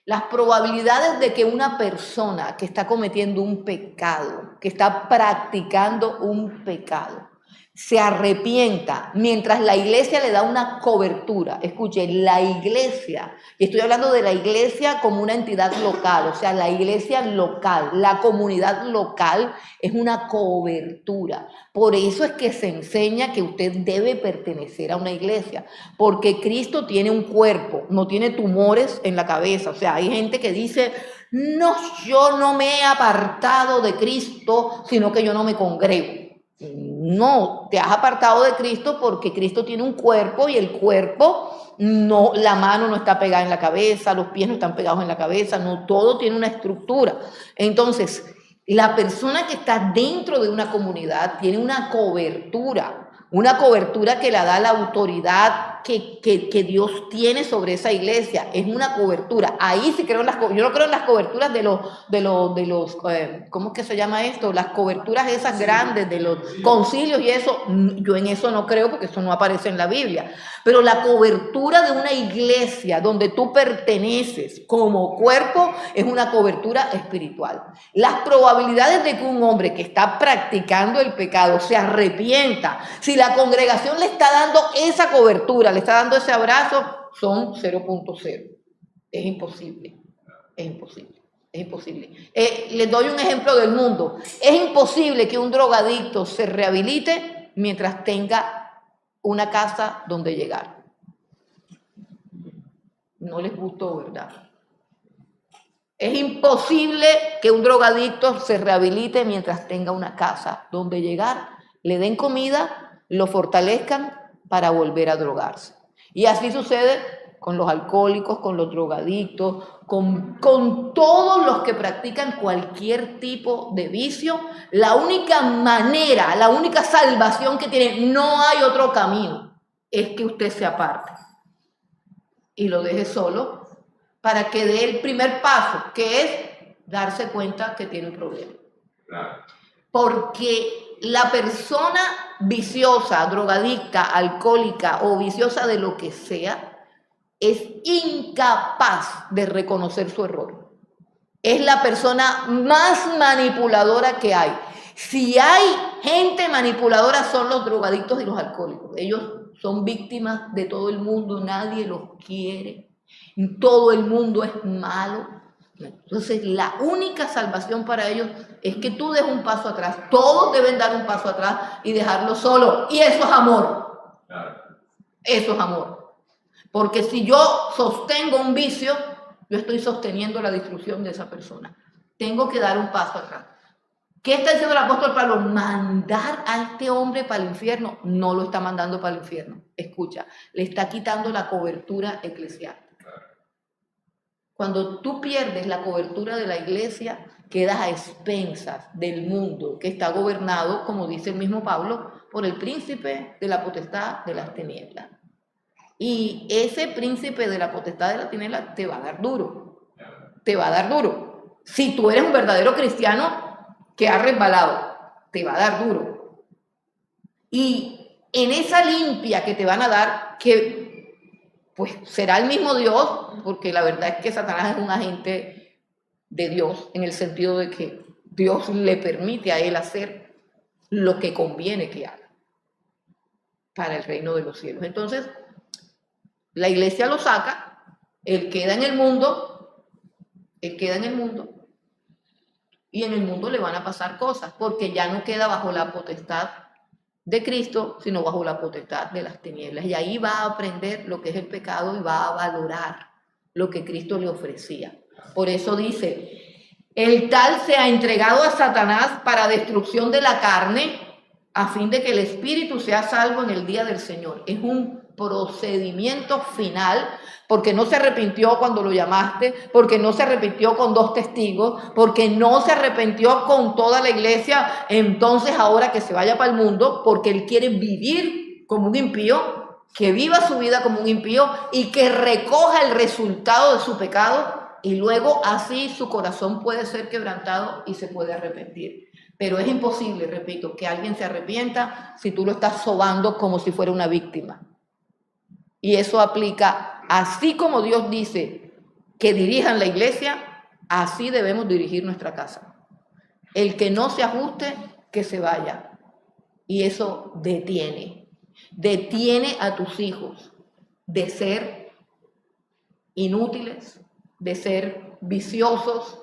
Las probabilidades de que una persona que está cometiendo un pecado, que está practicando un pecado, se arrepienta mientras la iglesia le da una cobertura. Escuche, la iglesia, y estoy hablando de la iglesia como una entidad local, o sea, la iglesia local, la comunidad local es una cobertura. Por eso es que se enseña que usted debe pertenecer a una iglesia, porque Cristo tiene un cuerpo, no tiene tumores en la cabeza. O sea, hay gente que dice, no, yo no me he apartado de Cristo, sino que yo no me congrego. No, te has apartado de Cristo porque Cristo tiene un cuerpo y el cuerpo, no, la mano no está pegada en la cabeza, los pies no están pegados en la cabeza, no, todo tiene una estructura. Entonces, la persona que está dentro de una comunidad tiene una cobertura que la da la autoridad que Dios tiene sobre esa iglesia. Es una cobertura. Ahí sí creo yo no creo en las coberturas de los ¿cómo es que se llama esto? Las coberturas esas grandes de los concilios y eso. Yo en eso no creo porque eso no aparece en la Biblia. Pero la cobertura de una iglesia donde tú perteneces como cuerpo es una cobertura espiritual. Las probabilidades de que un hombre que está practicando el pecado se arrepienta, si la congregación le está dando esa cobertura, le está dando ese abrazo, son 0.0. Es imposible. Les doy un ejemplo del mundo. Es imposible que un drogadicto se rehabilite mientras tenga una casa donde llegar. No les gustó, ¿verdad? Es imposible que un drogadicto se rehabilite mientras tenga una casa donde llegar, le den comida, lo fortalezcan para volver a drogarse. Y así sucede con los alcohólicos, con los drogadictos, con todos los que practican cualquier tipo de vicio. La única manera, la única salvación que tienen, no hay otro camino, es que usted se aparte y lo deje solo para que dé el primer paso, que es darse cuenta que tiene un problema. Claro. Porque la persona viciosa, drogadicta, alcohólica o viciosa de lo que sea, es incapaz de reconocer su error. Es la persona más manipuladora que hay. Si hay gente manipuladora son los drogadictos y los alcohólicos. Ellos son víctimas de todo el mundo, nadie los quiere, todo el mundo es malo. Entonces la única salvación para ellos es que tú des un paso atrás. Todos deben dar un paso atrás y dejarlo solo. Y eso es amor. Claro. Eso es amor. Porque si yo sostengo un vicio, yo estoy sosteniendo la destrucción de esa persona. Tengo que dar un paso atrás. ¿Qué está diciendo el apóstol Pablo? Mandar a este hombre para el infierno. No lo está mandando para el infierno. Escucha, le está quitando la cobertura eclesiástica. Cuando tú pierdes la cobertura de la iglesia, quedas a expensas del mundo que está gobernado, como dice el mismo Pablo, por el príncipe de la potestad de las tinieblas. Y ese príncipe de la potestad de las tinieblas te va a dar duro. Te va a dar duro. Si tú eres un verdadero cristiano que ha resbalado, te va a dar duro. Y en esa limpia que te van a dar, que pues será el mismo Dios, porque la verdad es que Satanás es un agente de Dios, en el sentido de que Dios le permite a él hacer lo que conviene que haga para el reino de los cielos. Entonces, la iglesia lo saca, él queda en el mundo, y en el mundo le van a pasar cosas, porque ya no queda bajo la potestad de Cristo, sino bajo la potestad de las tinieblas. Y ahí va a aprender lo que es el pecado y va a valorar lo que Cristo le ofrecía. Por eso dice, el tal se ha entregado a Satanás para destrucción de la carne, a fin de que el espíritu sea salvo en el día del Señor. Es un procedimiento final, porque no se arrepintió cuando lo llamaste, porque no se arrepintió con 2 testigos, porque no se arrepintió con toda la iglesia. Entonces ahora que se vaya para el mundo, porque él quiere vivir como un impío, que viva su vida como un impío y que recoja el resultado de su pecado, y luego así su corazón puede ser quebrantado y se puede arrepentir. Pero es imposible, repito, que alguien se arrepienta si tú lo estás sobando como si fuera una víctima. Y eso aplica, así como Dios dice que dirijan la iglesia, así debemos dirigir nuestra casa. El que no se ajuste, que se vaya. Y eso detiene a tus hijos de ser inútiles, de ser viciosos,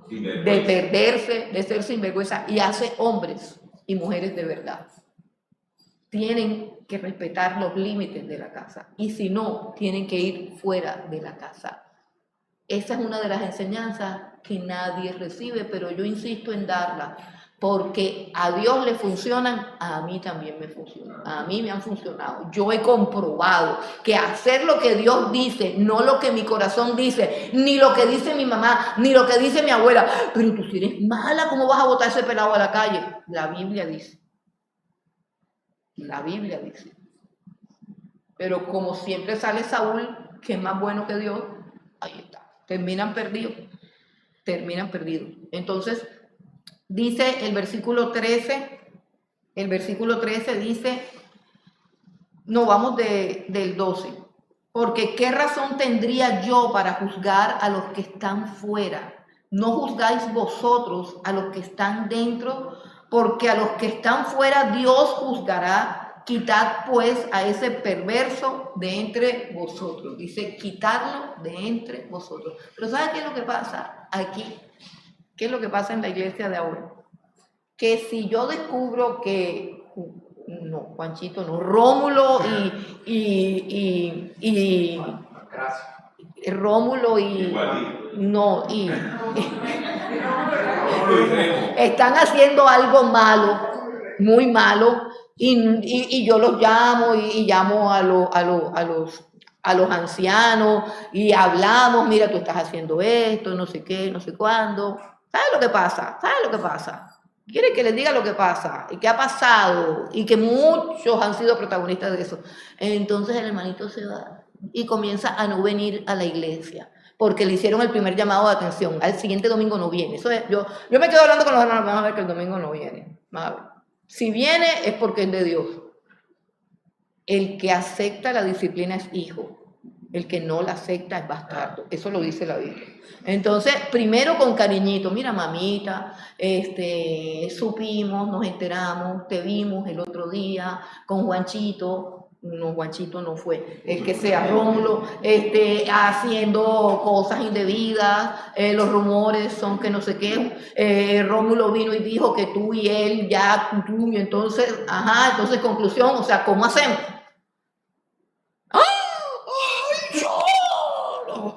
de perderse, de ser sinvergüenza, y hace hombres y mujeres de verdad. Tienen que respetar los límites de la casa, y si no, tienen que ir fuera de la casa. Esa es una de las enseñanzas que nadie recibe, pero yo insisto en darla, porque a Dios le funcionan, a mí también me funcionan, a mí me han funcionado. Yo he comprobado que hacer lo que Dios dice, no lo que mi corazón dice, ni lo que dice mi mamá, ni lo que dice mi abuela. Pero tú si eres mala, ¿cómo vas a botar ese pelado a la calle? La Biblia dice. La Biblia dice. Pero como siempre sale Saúl, que es más bueno que Dios, ahí está. Terminan perdidos. Entonces, dice el versículo 13 dice, no, vamos del 12. Porque ¿qué razón tendría yo para juzgar a los que están fuera? ¿No juzgáis vosotros a los que están dentro? Porque a los que están fuera Dios juzgará. Quitad pues a ese perverso de entre vosotros. Dice, quitadlo de entre vosotros. Pero ¿sabe qué es lo que pasa aquí? ¿Qué es lo que pasa en la iglesia de ahora? Que si yo descubro que, no, Juanchito, no, Rómulo Rómulo y no, están haciendo algo malo, muy malo, y yo los llamo y llamo a los ancianos y hablamos, mira, tú estás haciendo esto, no sé qué, no sé cuándo. ¿Sabes lo que pasa? Quiere que les diga lo que pasa y qué ha pasado y que muchos han sido protagonistas de eso. Entonces el hermanito se va y comienza a no venir a la iglesia. porque le hicieron el primer llamado de atención. Al siguiente domingo no viene. Eso es, yo me quedo hablando con los hermanos, vamos a ver que el domingo no viene. Vamos a ver. Si viene es porque es de Dios. El que acepta la disciplina es hijo. El que no la acepta es bastardo. Eso lo dice la Biblia. Entonces, primero con cariñito. Mira, mamita, supimos, nos enteramos, te vimos el otro día con Juanchito. No, Juanchito no fue, el que sea Rómulo, haciendo cosas indebidas, los rumores son que no sé qué, Rómulo vino y dijo que tú y él ya, tú, y entonces, entonces conclusión, o sea, ¿cómo hacemos?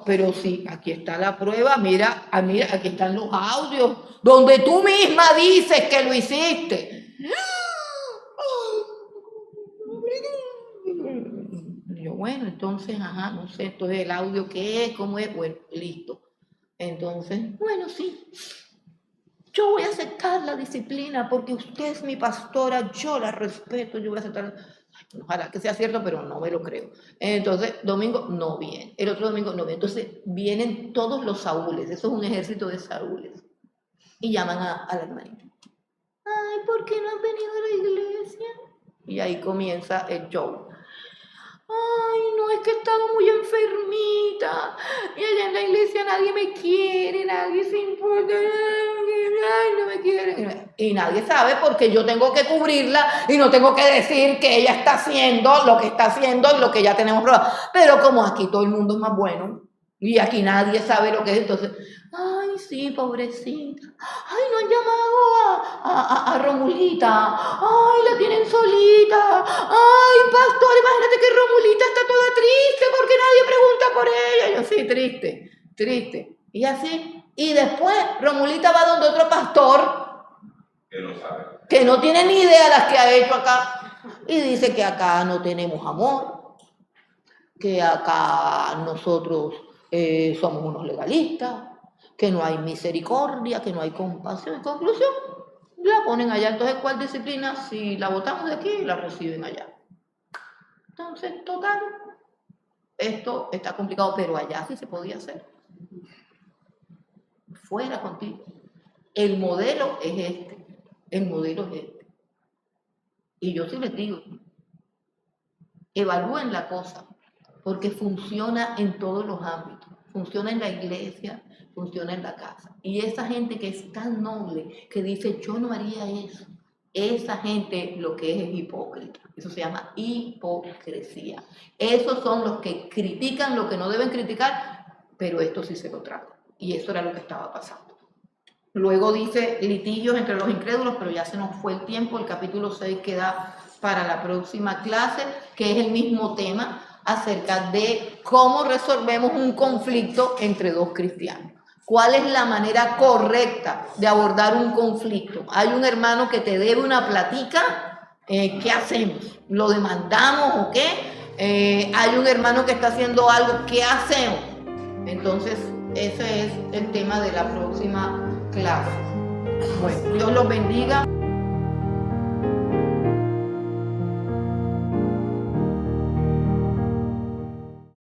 Pero sí, aquí está la prueba, mira, aquí están los audios, donde tú misma dices que lo hiciste. Yo, bueno, entonces, no sé, entonces el audio, ¿qué es? ¿Cómo es? Bueno, listo. Entonces, bueno, sí, yo voy a aceptar la disciplina porque usted es mi pastora, yo la respeto, yo voy a aceptar. Ojalá que sea cierto, pero no me lo creo. Entonces, domingo no viene, el otro domingo no viene. Entonces, vienen todos los Saúles, eso es un ejército de Saúles, y llaman a la hermanita. Ay, ¿por qué no has venido a la iglesia? Y ahí comienza el show. Ay, no, es que he estado muy enfermita y allá en la iglesia nadie me quiere, nadie se importa, ay, no me quieren. Y nadie sabe porque yo tengo que cubrirla y no tengo que decir que ella está haciendo lo que está haciendo y lo que ya tenemos probado. Pero como aquí todo el mundo es más bueno y aquí nadie sabe lo que es, entonces, ay, sí, pobrecita, ay, no han llamado a Romulita, ay, la tienen solita, ay, pastor, imagínate que Romulita está toda triste porque nadie pregunta por ella. Yo, sí, triste, y así, y después Romulita va donde otro pastor que no sabe, que no tiene ni idea de las que ha hecho acá, y dice que acá no tenemos amor, que acá nosotros somos unos legalistas, que no hay misericordia, que no hay compasión. En conclusión, la ponen allá. Entonces, ¿cuál disciplina? Si la votamos de aquí, la reciben allá. Entonces, total, esto está complicado, pero allá sí se podía hacer. Fuera contigo. El modelo es este. El modelo es este. Y yo sí les digo, evalúen la cosa, porque funciona en todos los ámbitos. Funciona en la iglesia, funciona en la casa. Y esa gente que es tan noble, que dice, yo no haría eso, esa gente lo que es hipócrita. Eso se llama hipocresía. Esos son los que critican lo que no deben criticar, pero esto sí se lo trata. Y eso era lo que estaba pasando. Luego dice litigios entre los incrédulos, pero ya se nos fue el tiempo. El capítulo 6 queda para la próxima clase, que es el mismo tema, acerca de cómo resolvemos un conflicto entre dos cristianos. ¿Cuál es la manera correcta de abordar un conflicto? Hay un hermano que te debe una platica, ¿qué hacemos? ¿Lo demandamos o qué? Hay un hermano que está haciendo algo, ¿qué hacemos? Entonces, ese es el tema de la próxima clase. Bueno, Dios los bendiga.